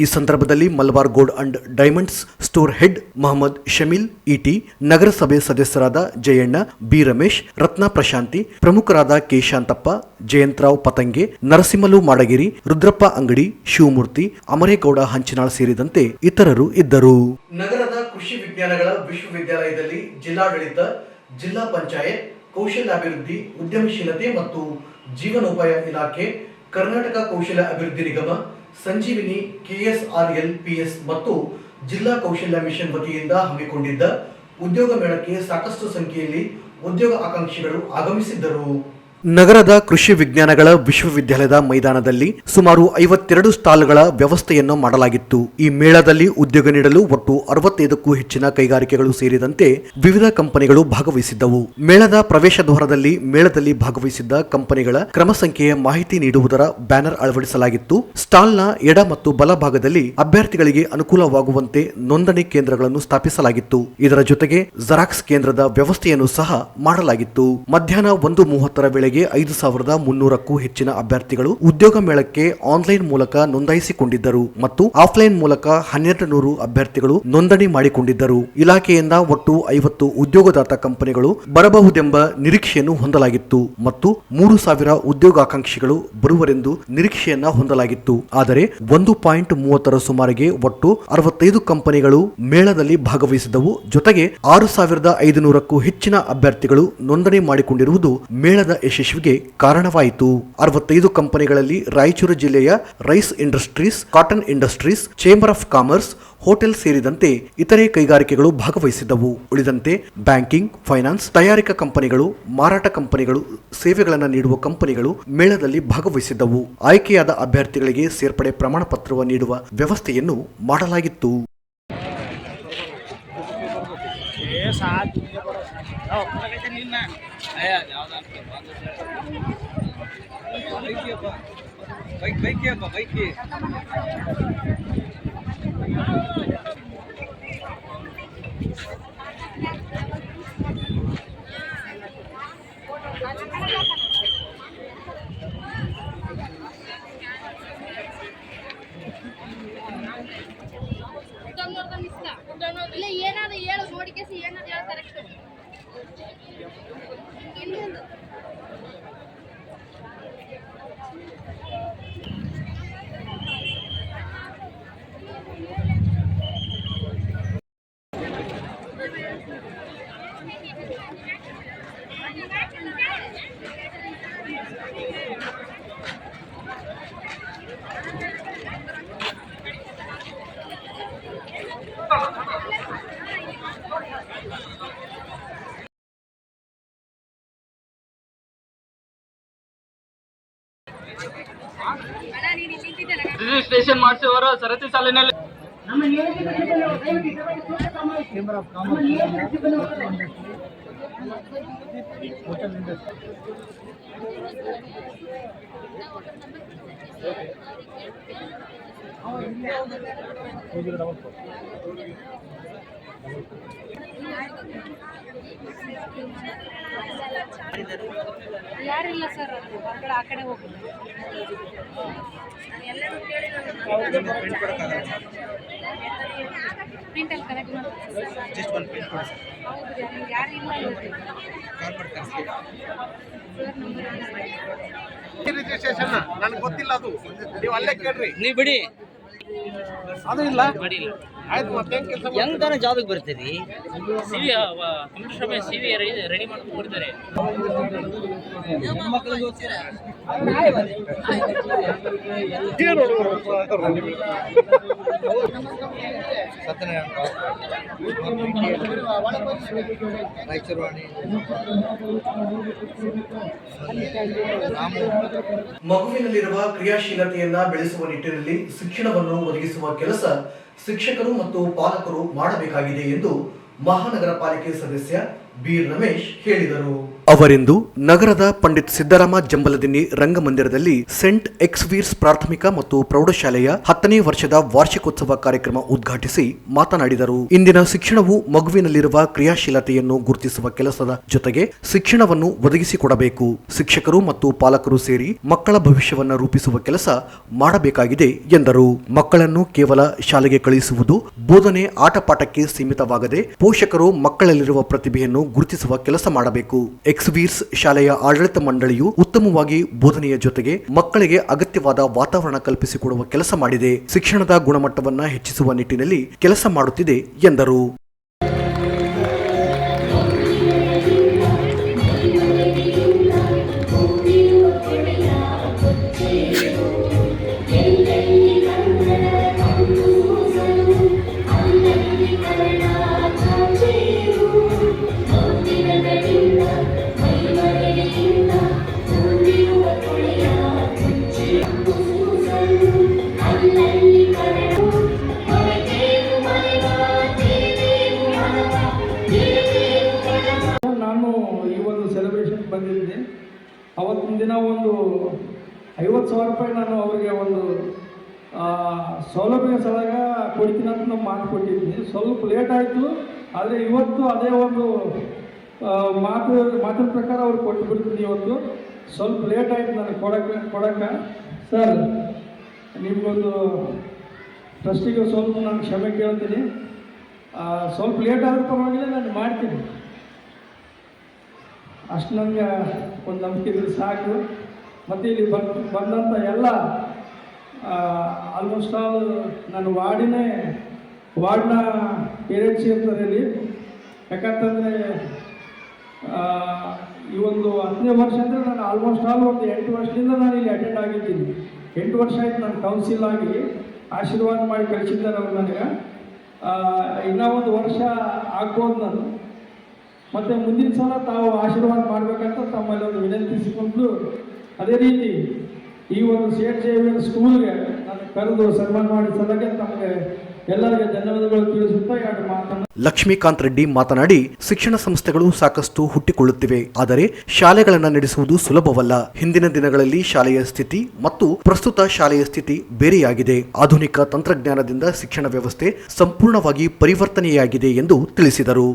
ಈ ಸಂದರ್ಭದಲ್ಲಿ Malabar gold and diamonds store head Mohammed Shameel ET, ನಗರಸಭೆ ಸದಸ್ಯರಾದ ಜಯಣ್ಣ, ಬಿ ರಮೇಶ್, ರತ್ನ ಪ್ರಶಾಂತಿ, ಪ್ರಮುಖರಾದ ಕೆ ಶಾಂತಪ್ಪ, ಜಯಂತರಾವ್ ಪತಂಗೆ, ನರಸಿಂಹಲು ಮಾಡಗಿರಿ, ರುದ್ರಪ್ಪ ಅಂಗಡಿ, ಶಿವಮೂರ್ತಿ, ಅಮರೇಗೌಡ ಹಂಚಿನಾಳ್ ಸೇರಿದಂತೆ ಇತರರು ಇದ್ದರು. ನಗರದ ಕೃಷಿ ವಿಜ್ಞಾನಗಳ ವಿಶ್ವವಿದ್ಯಾಲಯದಲ್ಲಿ ಜಿಲ್ಲಾಡಳಿತ, ಜಿಲ್ಲಾ ಪಂಚಾಯತ್, ಕೌಶಲ್ಯಾಭಿವೃದ್ಧಿ, ಉದ್ಯಮಶೀಲತೆ ಮತ್ತು ಜೀವನೋಪಾಯ ಇಲಾಖೆ, ಕರ್ನಾಟಕ ಕೌಶಲ್ಯ ಅಭಿವೃದ್ಧಿ ನಿಗಮ, ಸಂಜೀವಿನಿ KSRL PS ಮತ್ತು ಜಿಲ್ಲಾ ಕೌಶಲ್ಯ ಮಿಷನ್ ವತಿಯಿಂದ ಹಮ್ಮಿಕೊಂಡಿದ್ದ ಉದ್ಯೋಗ ಮೇಳಕ್ಕೆ ಸಾಕಷ್ಟು ಸಂಖ್ಯೆಯಲ್ಲಿ ಉದ್ಯೋಗ ಆಕಾಂಕ್ಷಿಗಳು ಆಗಮಿಸಿದ್ದರು. ನಗರದ ಕೃಷಿ ವಿಜ್ಞಾನಗಳ ವಿಶ್ವವಿದ್ಯಾಲಯದ ಮೈದಾನದಲ್ಲಿ ಸುಮಾರು 52 ಸ್ಟಾಲ್ಗಳ ವ್ಯವಸ್ಥೆಯನ್ನು ಮಾಡಲಾಗಿತ್ತು. ಈ ಮೇಳದಲ್ಲಿ ಉದ್ಯೋಗ ನೀಡಲು ಒಟ್ಟು 65ಕ್ಕೂ ಹೆಚ್ಚಿನ ಕೈಗಾರಿಕೆಗಳು ಸೇರಿದಂತೆ ವಿವಿಧ ಕಂಪನಿಗಳು ಭಾಗವಹಿಸಿದ್ದವು. ಮೇಳದ ಪ್ರವೇಶ ದ್ವಾರದಲ್ಲಿ ಮೇಳದಲ್ಲಿ ಭಾಗವಹಿಸಿದ್ದ ಕಂಪನಿಗಳ ಕ್ರಮ ಸಂಖ್ಯೆಯ ಮಾಹಿತಿ ನೀಡುವುದರ ಬ್ಯಾನರ್ ಅಳವಡಿಸಲಾಗಿತ್ತು. ಸ್ಟಾಲ್ನ ಎಡ ಮತ್ತು ಬಲ ಭಾಗದಲ್ಲಿ ಅಭ್ಯರ್ಥಿಗಳಿಗೆ ಅನುಕೂಲವಾಗುವಂತೆ ನೋಂದಣಿ ಕೇಂದ್ರಗಳನ್ನು ಸ್ಥಾಪಿಸಲಾಗಿತ್ತು. ಇದರ ಜೊತೆಗೆ ಜೆರಾಕ್ಸ್ ಕೇಂದ್ರದ ವ್ಯವಸ್ಥೆಯನ್ನು ಸಹ ಮಾಡಲಾಗಿತ್ತು. ಮಧ್ಯಾಹ್ನ 1:30 ವೇಳೆಗೆ 5300ಕ್ಕೂ ಹೆಚ್ಚಿನ ಅಭ್ಯರ್ಥಿಗಳು ಉದ್ಯೋಗ ಮೇಳಕ್ಕೆ ಆನ್ಲೈನ್ ಮೂಲಕ ನೋಂದಾಯಿಸಿಕೊಂಡಿದ್ದರು ಮತ್ತು ಆಫ್ಲೈನ್ ಮೂಲಕ 1200 ಅಭ್ಯರ್ಥಿಗಳು ನೋಂದಣಿ ಮಾಡಿಕೊಂಡಿದ್ದರು. ಇಲಾಖೆಯಿಂದ ಒಟ್ಟು 50 ಉದ್ಯೋಗದಾತ ಕಂಪನಿಗಳು ಬರಬಹುದೆಂಬ ನಿರೀಕ್ಷೆಯನ್ನು ಹೊಂದಲಾಗಿತ್ತು ಮತ್ತು 3000 ಉದ್ಯೋಗಾಕಾಂಕ್ಷಿಗಳು ಬರುವರೆಂದು ನಿರೀಕ್ಷೆಯನ್ನ ಹೊಂದಲಾಗಿತ್ತು. ಆದರೆ 1.30 ಸುಮಾರಿಗೆ ಒಟ್ಟು 65 ಕಂಪನಿಗಳು ಮೇಳದಲ್ಲಿ ಭಾಗವಹಿಸಿದವು. ಜೊತೆಗೆ 6500ಕ್ಕೂ ಹೆಚ್ಚಿನ ಅಭ್ಯರ್ಥಿಗಳು ನೋಂದಣಿ ಮಾಡಿಕೊಂಡಿರುವುದು ಮೇಳದ ಯಶಸ್ವಿಗೆ ಕಾರಣವಾಯಿತು. 65 ಕಂಪನಿಗಳಲ್ಲಿ ರಾಯಚೂರು ಜಿಲ್ಲೆಯ rice industries, cotton industries, chamber of commerce, hotel ಸೇರಿದಂತೆ ಇತರೆ ಕೈಗಾರಿಕೆಗಳು ಭಾಗವಹಿಸಿದ್ದವು. ಉಳಿದಂತೆ ಬ್ಯಾಂಕಿಂಗ್, ಫೈನಾನ್ಸ್, ತಯಾರಿಕಾ ಕಂಪನಿಗಳು, ಮಾರಾಟ ಕಂಪನಿಗಳು, ಸೇವೆಗಳನ್ನು ನೀಡುವ ಕಂಪನಿಗಳು ಮೇಳದಲ್ಲಿ ಭಾಗವಹಿಸಿದ್ದವು. ಆಯ್ಕೆಯಾದ ಅಭ್ಯರ್ಥಿಗಳಿಗೆ ಸೇರ್ಪಡೆ ಪ್ರಮಾಣ ಪತ್ರವನ್ನು ನೀಡುವ ವ್ಯವಸ್ಥೆಯನ್ನು ಮಾಡಲಾಗಿತ್ತು. ಇಲ್ಲ ಏನಾದ್ರು ಹೇಳು ನೋಡಿ ಕೇಸಿ ಏನಾದ್ರು ಹೇಳು ಕರೆಕ್ಟ್ ರಿಜಿಸ್ಟ್ರೇಷನ್ ಮಾಡಿಸಿದವರು ಸರತಿ ಸಾಲಿನಲ್ಲಿ ಯಾರಿಲ್ಲ ಸರ್, ಹೊರಗಡೆ ಆ ಕಡೆ ಹೋಗಿ ಎಲ್ಲರೂ ಕೇಳಿ ಪ್ರಿಂಟಲ್ಲಿ ಕಲೆಕ್ಟ್ ಮಾಡ್ತೀವಿ. ಹೌದು, ಯಾರು ಇಲ್ಲ ರಿಜಿಸ್ಟ್ರೇಷನ್ ನನಗೆ ಗೊತ್ತಿಲ್ಲ, ಅದು ನೀವು ಅಲ್ಲೇ ಕೇಳ್ರಿ. ನೀವು ಬಿಡಿ, ಅದು ಇಲ್ಲ ಆಯ್ತು. ಮತ್ತೆ ಹೆಂಗ್ ತಾನೇ ಜಾಬಿಗೆ ಬರ್ತೀರಿ? ಸಿವಿ ಕಂಪ್ಯೂಟರ್ ಸಿವಿ ರೆಡಿ ಮಾಡ್ಕೊಂಡು ಕೊಡ್ತಾರೆ. ಮಗುವಿನಲ್ಲಿರುವ ಕ್ರಿಯಾಶೀಲತೆಯನ್ನ ಬೆಳೆಸುವ ನಿಟ್ಟಿನಲ್ಲಿ ಶಿಕ್ಷಣವನ್ನು ಒದಗಿಸುವ ಕೆಲಸ ಶಿಕ್ಷಕರು ಮತ್ತು ಪಾಲಕರು ಮಾಡಬೇಕಾಗಿದೆ ಎಂದು ಮಹಾನಗರ ಪಾಲಿಕೆ ಸದಸ್ಯ ಬಿ ರಮೇಶ್ ಹೇಳಿದರು. ಅವರಿಂದು ನಗರದ ಪಂಡಿತ್ ಸಿದ್ದರಾಮ ಜಂಬಲದಿನ್ನಿ ರಂಗಮಂದಿರದಲ್ಲಿ ಸೆಂಟ್ ಎಕ್ಸ್ವೀರ್ಸ್ ಪ್ರಾಥಮಿಕ ಮತ್ತು ಪ್ರೌಢಶಾಲೆಯ 10ನೇ ವರ್ಷದ ವಾರ್ಷಿಕೋತ್ಸವ ಕಾರ್ಯಕ್ರಮ ಉದ್ಘಾಟಿಸಿ ಮಾತನಾಡಿದರು. ಇಂದಿನ ಶಿಕ್ಷಣವು ಮಗುವಿನಲ್ಲಿರುವ ಕ್ರಿಯಾಶೀಲತೆಯನ್ನು ಗುರುತಿಸುವ ಕೆಲಸದ ಜೊತೆಗೆ ಶಿಕ್ಷಣವನ್ನು ಒದಗಿಸಿಕೊಡಬೇಕು. ಶಿಕ್ಷಕರು ಮತ್ತು ಪಾಲಕರು ಸೇರಿ ಮಕ್ಕಳ ಭವಿಷ್ಯವನ್ನು ರೂಪಿಸುವ ಕೆಲಸ ಮಾಡಬೇಕಾಗಿದೆ ಎಂದರು. ಮಕ್ಕಳನ್ನು ಕೇವಲ ಶಾಲೆಗೆ ಕಳುಹಿಸುವುದು, ಬೋಧನೆ, ಆಟಪಾಠಕ್ಕೆ ಸೀಮಿತವಾಗದೆ ಪೋಷಕರು ಮಕ್ಕಳಲ್ಲಿರುವ ಪ್ರತಿಭೆಯನ್ನು ಗುರುತಿಸುವ ಕೆಲಸ ಮಾಡಬೇಕು. ಎಕ್ಸ್ವೀರ್ಸ್ ಶಾಲೆಯ ಆಡಳಿತ ಮಂಡಳಿಯು ಉತ್ತಮವಾಗಿ ಬೋಧನೆಯ ಜೊತೆಗೆ ಮಕ್ಕಳಿಗೆ ಅಗತ್ಯವಾದ ವಾತಾವರಣ ಕಲ್ಪಿಸಿಕೊಡುವ ಕೆಲಸ ಮಾಡಿದೆ. ಶಿಕ್ಷಣದ ಗುಣಮಟ್ಟವನ್ನು ಹೆಚ್ಚಿಸುವ ನಿಟ್ಟಿನಲ್ಲಿ ಕೆಲಸ ಮಾಡುತ್ತಿದೆ ಎಂದರು. 50,000 ರೂಪಾಯಿ ನಾನು ಅವರಿಗೆ ಒಂದು ಸೌಲಭ್ಯ ಸಲಗ ಕೊಡ್ತೀನಿ ಅಂತ ನಾವು ಮಾತು ಕೊಟ್ಟಿದ್ದೀನಿ. ಸ್ವಲ್ಪ ಲೇಟ್ ಆಯಿತು, ಆದರೆ ಇವತ್ತು ಅದೇ ಒಂದು ಮಾತಿನ ಪ್ರಕಾರ ಅವ್ರು ಕೊಟ್ಟು ಬಿಡ್ತೀನಿ. ಇವತ್ತು ಸ್ವಲ್ಪ ಲೇಟ್ ಆಯಿತು ನನಗೆ ಕೊಡೋಕ್ಕೆ. ಸರ್, ನಿಮಗೊಂದು ಟ್ರಸ್ಟಿಗೆ ಸ್ವಲ್ಪ ನಾನು ಕ್ಷಮೆ ಕೇಳ್ತೀನಿ. ಸ್ವಲ್ಪ ಲೇಟ್ ಆದರೂ ಪರವಾಗಿಲ್ಲ, ನಾನು ಮಾಡ್ತೀನಿ. ಅಷ್ಟು ನನಗೆ ಒಂದು ನಂಬಿಕೆ ಇದ್ರೆ ಸಾಕು. ಮತ್ತು ಇಲ್ಲಿ ಬಂದಂಥ ಎಲ್ಲ ಆಲ್ಮೋಸ್ಟ್ ಆಲ್ ನನ್ನ ವಾರ್ಡ್ನ ಪೇರೆಂಟ್ಸ್ ಇರ್ತಾರೆ ಇಲ್ಲಿ. ಯಾಕಂತಂದರೆ ಈ ಒಂದು 10ನೇ ವರ್ಷ ಅಂದರೆ ನಾನು ಆಲ್ಮೋಸ್ಟ್ ಆಲ್ ಒಂದು 8 ವರ್ಷದಿಂದ ನಾನು ಇಲ್ಲಿ ಅಟೆಂಡ್ ಆಗಿದ್ದೀನಿ. 8 ವರ್ಷ ಆಯ್ತು ನಾನು ಕೌನ್ಸಿಲ್ ಆಗಿ ಆಶೀರ್ವಾದ ಮಾಡಿ ಕಳಿಸಿದ್ದಾರೆ ಅವರು ನನಗೆ. ಇನ್ನೂ ಒಂದು ವರ್ಷ ಆಗ್ಬೋದು ನಾನು. ಮತ್ತು ಮುಂದಿನ ಸಲ ತಾವು ಆಶೀರ್ವಾದ ಮಾಡಬೇಕಂತ ತಮ್ಮಲ್ಲಿ ಒಂದು ವಿನಂತಿಸಿಕೊಂಡು, ಅದೇ ರೀತಿ ಈ ಒಂದು ಸೇಂಟ್ ಜೇವಿಯರ್ ಸ್ಕೂಲ್ಗೆ ನಾನು ಕರೆದು ಸನ್ಮಾನ ಮಾಡಿದ ಸಲಗೆ ತಮಗೆ ಎಲ್ಲರಿಗೆ ಧನ್ಯವಾದಗಳು ತಿಳಿಸುತ್ತಾ 2 ಮಾತನ್ನು. ಲಕ್ಷ್ಮೀಕಾಂತ್ ರೆಡ್ಡಿ ಮಾತನಾಡಿ, ಶಿಕ್ಷಣ ಸಂಸ್ಥೆಗಳು ಸಾಕಷ್ಟು ಹುಟ್ಟಿಕೊಳ್ಳುತ್ತಿವೆ, ಆದರೆ ಶಾಲೆಗಳನ್ನು ನಡೆಸುವುದು ಸುಲಭವಲ್ಲ. ಹಿಂದಿನ ದಿನಗಳಲ್ಲಿ ಶಾಲೆಯ ಸ್ಥಿತಿ ಮತ್ತು ಪ್ರಸ್ತುತ ಶಾಲೆಯ ಸ್ಥಿತಿ ಬೇರೆಯಾಗಿದೆ. ಆಧುನಿಕ ತಂತ್ರಜ್ಞಾನದಿಂದ ಶಿಕ್ಷಣ ವ್ಯವಸ್ಥೆ ಸಂಪೂರ್ಣವಾಗಿ ಪರಿವರ್ತನೆಯಾಗಿದೆ ಎಂದು ತಿಳಿಸಿದರು.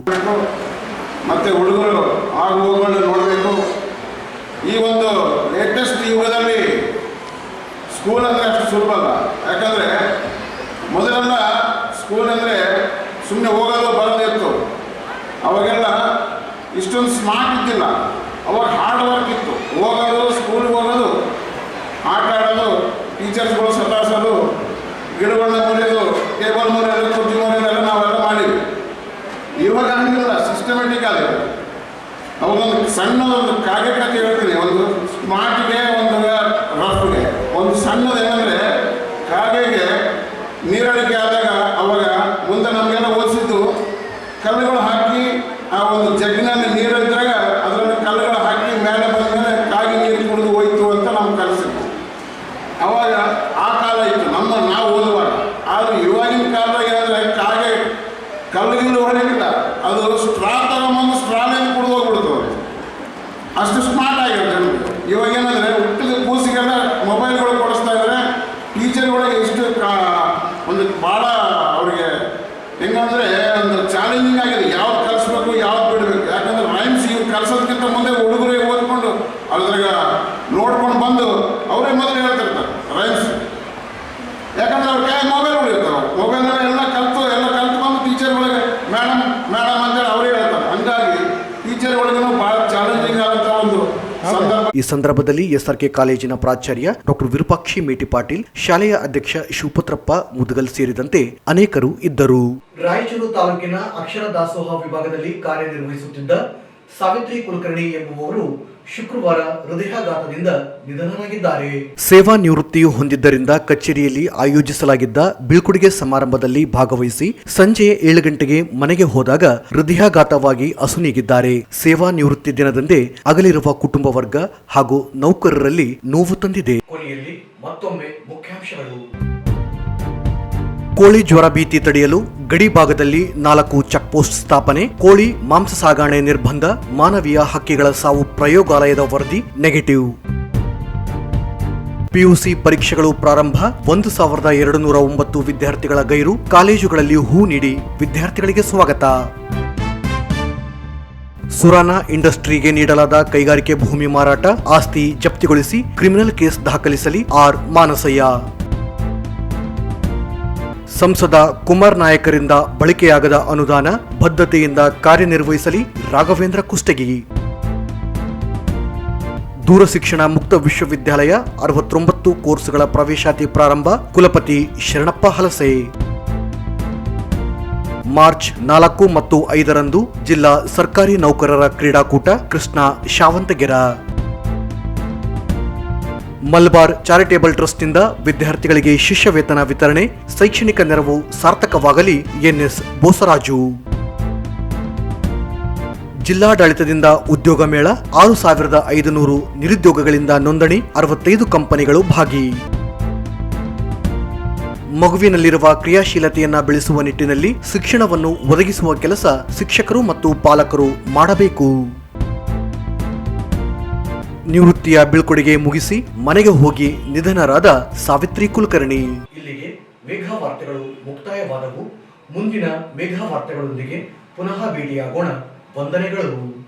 ಮತ್ತೆ ಹುಡುಗರು ಆಗುವಗಳನ್ನು ನೋಡಬೇಕು. ಈ ಒಂದು ಲೇಟೆಸ್ಟ್ ಯುಗದಲ್ಲಿ ಸ್ಕೂಲ್ ಅಂದರೆ ಅಷ್ಟು ಸುಲಭ ಅಲ್ಲ. ಯಾಕಂದರೆ ಮೊದಲೆಲ್ಲ ಸ್ಕೂಲ್ ಅಂದರೆ ಸುಮ್ಮನೆ ಹೋಗೋದು ಬರೋದಿತ್ತು. ಅವಾಗೆಲ್ಲ ಇಷ್ಟೊಂದು ಸ್ಮಾರ್ಟ್ ಇದ್ದಿಲ್ಲ. ಅವಾಗ ಹಾರ್ಡ್ ವರ್ಕ್ ಇತ್ತು. ಹೋಗೋದು, ಸ್ಕೂಲ್ಗೆ ಹೋಗೋದು, ಆಟ ಆಡೋದು, ಟೀಚರ್ಸ್ಗಳು ಸತಾಸೋದು, ಗಿಡಗಳನ್ನ ಮುರಿಯೋದು, ಟೇಬಲ್ ಮುರಿಯೋದು, ಕುರ್ಚಿ ಮುರಿಯೋದೆಲ್ಲ ನಾವೆಲ್ಲ ಮಾಡಿದ್ವಿ. ಇವಾಗ ಹಂಗಿಲ್ಲ, ಸಿಸ್ಟಮೆಟಿಕ್ ಆಗಿದೆ. ಅವಾಗೊಂದು ಸಣ್ಣದೊಂದು ಕಾರ್ಯಕತೆ ಹೇಳ್ತೀನಿ. ಒಂದು ಸ್ಮಾರ್ಟ್ಗೆ, ಒಂದು ರಫ್ಗೆ, ಒಂದು ಸಣ್ಣದು ಏನಂದರೆ ಕಾಗೆಗೆ ನೀರಡಿಕೆ ಆದಾಗ ಅವಾಗ ಮುಂದೆ ನಮಗೆಲ್ಲ ಓದಿಸಿದ್ದು ಕಲ್ಲುಗಳು ಹಾಕಿ ಆ ಒಂದು ಜಗ್ಗಿನಲ್ಲಿ ನೀರು ಇದ್ದಾಗ ಅದರಲ್ಲಿ ಕಲ್ಲುಗಳು ಹಾಕಿ ಮೇಲೆ ಬಂದಮೇಲೆ ಕಾಗಿ ನೀರು ಕುಡಿದು ಹೋಯ್ತು ಅಂತ ನಮ್ಗೆ ಕಲಿಸಿತ್ತು. ಅವಾಗ ಆ ಕಾಲ ಇತ್ತು ನಾವು ಓದುವಾಗ. ಆದರೆ ಇವಾಗಿನ ಕಾಲದಾಗ ಏನಂದರೆ ಕಾಗೆ ಕಲ್ಲಿಗಿಂದ ಹೊಡೆಯಿಲ್ಲ, ಅದು ಸ್ಟ್ರಾ ತಗೊಂಬಂದು ಸ್ಟ್ರಾಲಿಂದ ಕುಡಿದು ಹೋಗ್ಬಿಡ್ತು. ಅಷ್ಟು ಸ್ಮಾರ್ಟ್ ಆಗಿರುತ್ತೆ ಜನರು. ಇವಾಗ ಏನಂದರೆ ಹುಟ್ಟಿದ ಕೂಸಿಗೆಲ್ಲ ಮೊಬೈಲ್ಗಳು ಕೊಡಿಸ್ತಾ ಇದ್ದಾರೆ. ಟೀಚರ್ಗಳಿಗೆ ಇಷ್ಟು ಒಂದು ಭಾಳ ಅವ್ರಿಗೆ ಹೆಂಗಂದರೆ ಒಂದು ಚಾಲೆಂಜಿಂಗ್ ಆಗಿದೆ. ಯಾವ್ದು ಕಲಿಸ್ಬೇಕು, ಯಾವ್ದು ಬಿಡಬೇಕು. ಯಾಕಂದರೆ ರೈಮ್ಸ್ ಇವ್ರು ಕಲಿಸೋದಕ್ಕಿಂತ ಮುಂದೆ ಹುಡುಗರೇ ಓದ್ಕೊಂಡು ಅದ್ರಾಗ ನೋಡ್ಕೊಂಡು ಬಂದು ಅವರೇ ಮೊದಲು ಹೇಳ್ತಿರ್ತಾರೆ ರೈಮ್ಸ್. ಯಾಕಂದರೆ ಅವ್ರ ಕೈ ಮೊಬೈಲ್ಗಳು ಇರ್ತಾವೆ. ಮೊಬೈಲ್ನಲ್ಲಿ ಎಲ್ಲ ಕಲಿತು ಬಂದು ಟೀಚರ್ಗಳಿಗೆ ಮೇಡಮ್ ಅಂತೇಳಿ ಅವರೇ ಹೇಳ್ತಾರೆ. ಹಂಗಾಗಿ ಟೀಚರ್ಗಳಿಗೂ ಭಾಳ ಚಾಲೆಂಜಿಂಗ್ ಆದಂಥ ಒಂದು ಸಂದರ್ಭ. ಈ ಸಂದರ್ಭದಲ್ಲಿ ಎಸ್ಆರ್ಕೆ ಕಾಲೇಜಿನ ಪ್ರಾಚಾರ್ಯ ಡಾಕ್ಟರ್ ವಿರೂಪಾಕ್ಷಿ ಮೇಟಿ ಪಾಟೀಲ್, ಶಾಲೆಯ ಅಧ್ಯಕ್ಷ ಶಿವಪುತ್ರಪ್ಪ ಮುದ್ಗಲ್ ಸೇರಿದಂತೆ ಅನೇಕರು ಇದ್ದರು. ರಾಯಚೂರು ತಾಲೂಕಿನ ಅಕ್ಷರ ದಾಸೋಹ ವಿಭಾಗದಲ್ಲಿ ಕಾರ್ಯನಿರ್ವಹಿಸುತ್ತಿದ್ದ ಸಾವಿತ್ರಿ ಕುಲಕರ್ಣಿ ಎಂಬುವವರು ಶುಕ್ರವಾರ ಹೃದಯಾಘಾತದಿಂದ ನಿಧನರಾಗಿದ್ದಾರೆ. ಸೇವಾ ನಿವೃತ್ತಿ ಹೊಂದಿದ್ದರಿಂದ ಕಚೇರಿಯಲ್ಲಿ ಆಯೋಜಿಸಲಾಗಿದ್ದ ಬೀಳ್ಕೊಡುಗೆ ಸಮಾರಂಭದಲ್ಲಿ ಭಾಗವಹಿಸಿ ಸಂಜೆ 7 ಗಂಟೆಗೆ ಮನೆಗೆ ಹೋದಾಗ ಹೃದಯಾಘಾತವಾಗಿ ಅಸುನೀಗಿದ್ದಾರೆ. ಸೇವಾ ನಿವೃತ್ತಿ ದಿನದಂದೇ ಅಗಲಿರುವ ಕುಟುಂಬ ವರ್ಗ ಹಾಗೂ ನೌಕರರಲ್ಲಿ ನೋವು ತಂದಿದೆ. ಕೊನೆಯಲ್ಲಿ ಮತ್ತೊಮ್ಮೆ ಮುಖ್ಯಾಂಶಗಳು. ಕೋಳಿ ಜ್ವರ ಭೀತಿ ತಡೆಯಲು ಗಡಿ ಭಾಗದಲ್ಲಿ 4 ಚೆಕ್ಪೋಸ್ಟ್ ಸ್ಥಾಪನೆ. ಕೋಳಿ ಮಾಂಸ ಸಾಗಣೆ ನಿರ್ಬಂಧ. ಮಾನವೀಯ ಹಕ್ಕಿಗಳ ಸಾವು ಪ್ರಯೋಗಾಲಯದ ವರದಿ ನೆಗೆಟಿವ್. ಪಿಯುಸಿ ಪರೀಕ್ಷೆಗಳು ಪ್ರಾರಂಭ. 1209 ವಿದ್ಯಾರ್ಥಿಗಳ ಗೈರು. ಕಾಲೇಜುಗಳಲ್ಲಿ ಹೂ ನೀಡಿ ವಿದ್ಯಾರ್ಥಿಗಳಿಗೆ ಸ್ವಾಗತ. ಸುರಾನಾ ಇಂಡಸ್ಟ್ರಿಗೆ ನೀಡಲಾದ ಕೈಗಾರಿಕೆ ಭೂಮಿ ಮಾರಾಟ. ಆಸ್ತಿ ಜಪ್ತಿಗೊಳಿಸಿ ಕ್ರಿಮಿನಲ್ ಕೇಸ್ ದಾಖಲಿಸಲಿ ಆರ್ ಮಾನಸಯ್ಯ. ಸಂಸದ ಕುಮಾರ್ ನಾಯಕರಿಂದ ಬಳಕೆಯಾಗದ ಅನುದಾನ. ಬದ್ಧತೆಯಿಂದ ಕಾರ್ಯನಿರ್ವಹಿಸಲಿ ರಾಘವೇಂದ್ರ ಕುಷ್ಟಗಿ. ದೂರಶಿಕ್ಷಣ ಮುಕ್ತ ವಿಶ್ವವಿದ್ಯಾಲಯ 69 ಕೋರ್ಸ್ಗಳ ಪ್ರವೇಶಾತಿ ಪ್ರಾರಂಭ. ಕುಲಪತಿ ಶರಣಪ್ಪ ಹಲಸೆ. ಮಾರ್ಚ್ 4 ಮತ್ತು 5ರಂದು ಜಿಲ್ಲಾ ಸರ್ಕಾರಿ ನೌಕರರ ಕ್ರೀಡಾಕೂಟ. ಕೃಷ್ಣ ಶಾವಂತಗೆರ. ಮಲ್ಬಾರ್ ಚಾರಿಟೇಬಲ್ ಟ್ರಸ್ಟ್ನಿಂದ ವಿದ್ಯಾರ್ಥಿಗಳಿಗೆ ಶಿಷ್ಯ ವೇತನ ವಿತರಣೆ. ಶೈಕ್ಷಣಿಕ ನೆರವು ಸಾರ್ಥಕವಾಗಲಿ ಎನ್ಎಸ್ ಬೋಸರಾಜು. ಜಿಲ್ಲಾಡಳಿತದಿಂದ ಉದ್ಯೋಗ ಮೇಳ. 6500 ನಿರುದ್ಯೋಗಗಳಿಂದ ನೋಂದಣಿ. 65 ಕಂಪನಿಗಳು ಭಾಗಿ. ಮಗುವಿನಲ್ಲಿರುವ ಕ್ರಿಯಾಶೀಲತೆಯನ್ನ ಬೆಳೆಸುವ ನಿಟ್ಟಿನಲ್ಲಿ ಶಿಕ್ಷಣವನ್ನು ಒದಗಿಸುವ ಕೆಲಸ ಶಿಕ್ಷಕರು ಮತ್ತು ಪಾಲಕರು ಮಾಡಬೇಕು. ನಿವೃತ್ತಿಯ ಬೀಳ್ಕೊಡುಗೆ ಮುಗಿಸಿ ಮನೆಗೆ ಹೋಗಿ ನಿಧನರಾದ ಸಾವಿತ್ರಿ ಕುಲಕರ್ಣಿ. ಇಲ್ಲಿಗೆ ಮೇಘ ವಾರ್ತೆಗಳು ಮುಕ್ತಾಯವಾದವು. ಮುಂದಿನ ಮೇಘ ವಾರ್ತೆಗಳೊಂದಿಗೆ ಪುನಃ ಭೇಟಿಯಾಗೋಣ. ವಂದನೆಗಳು.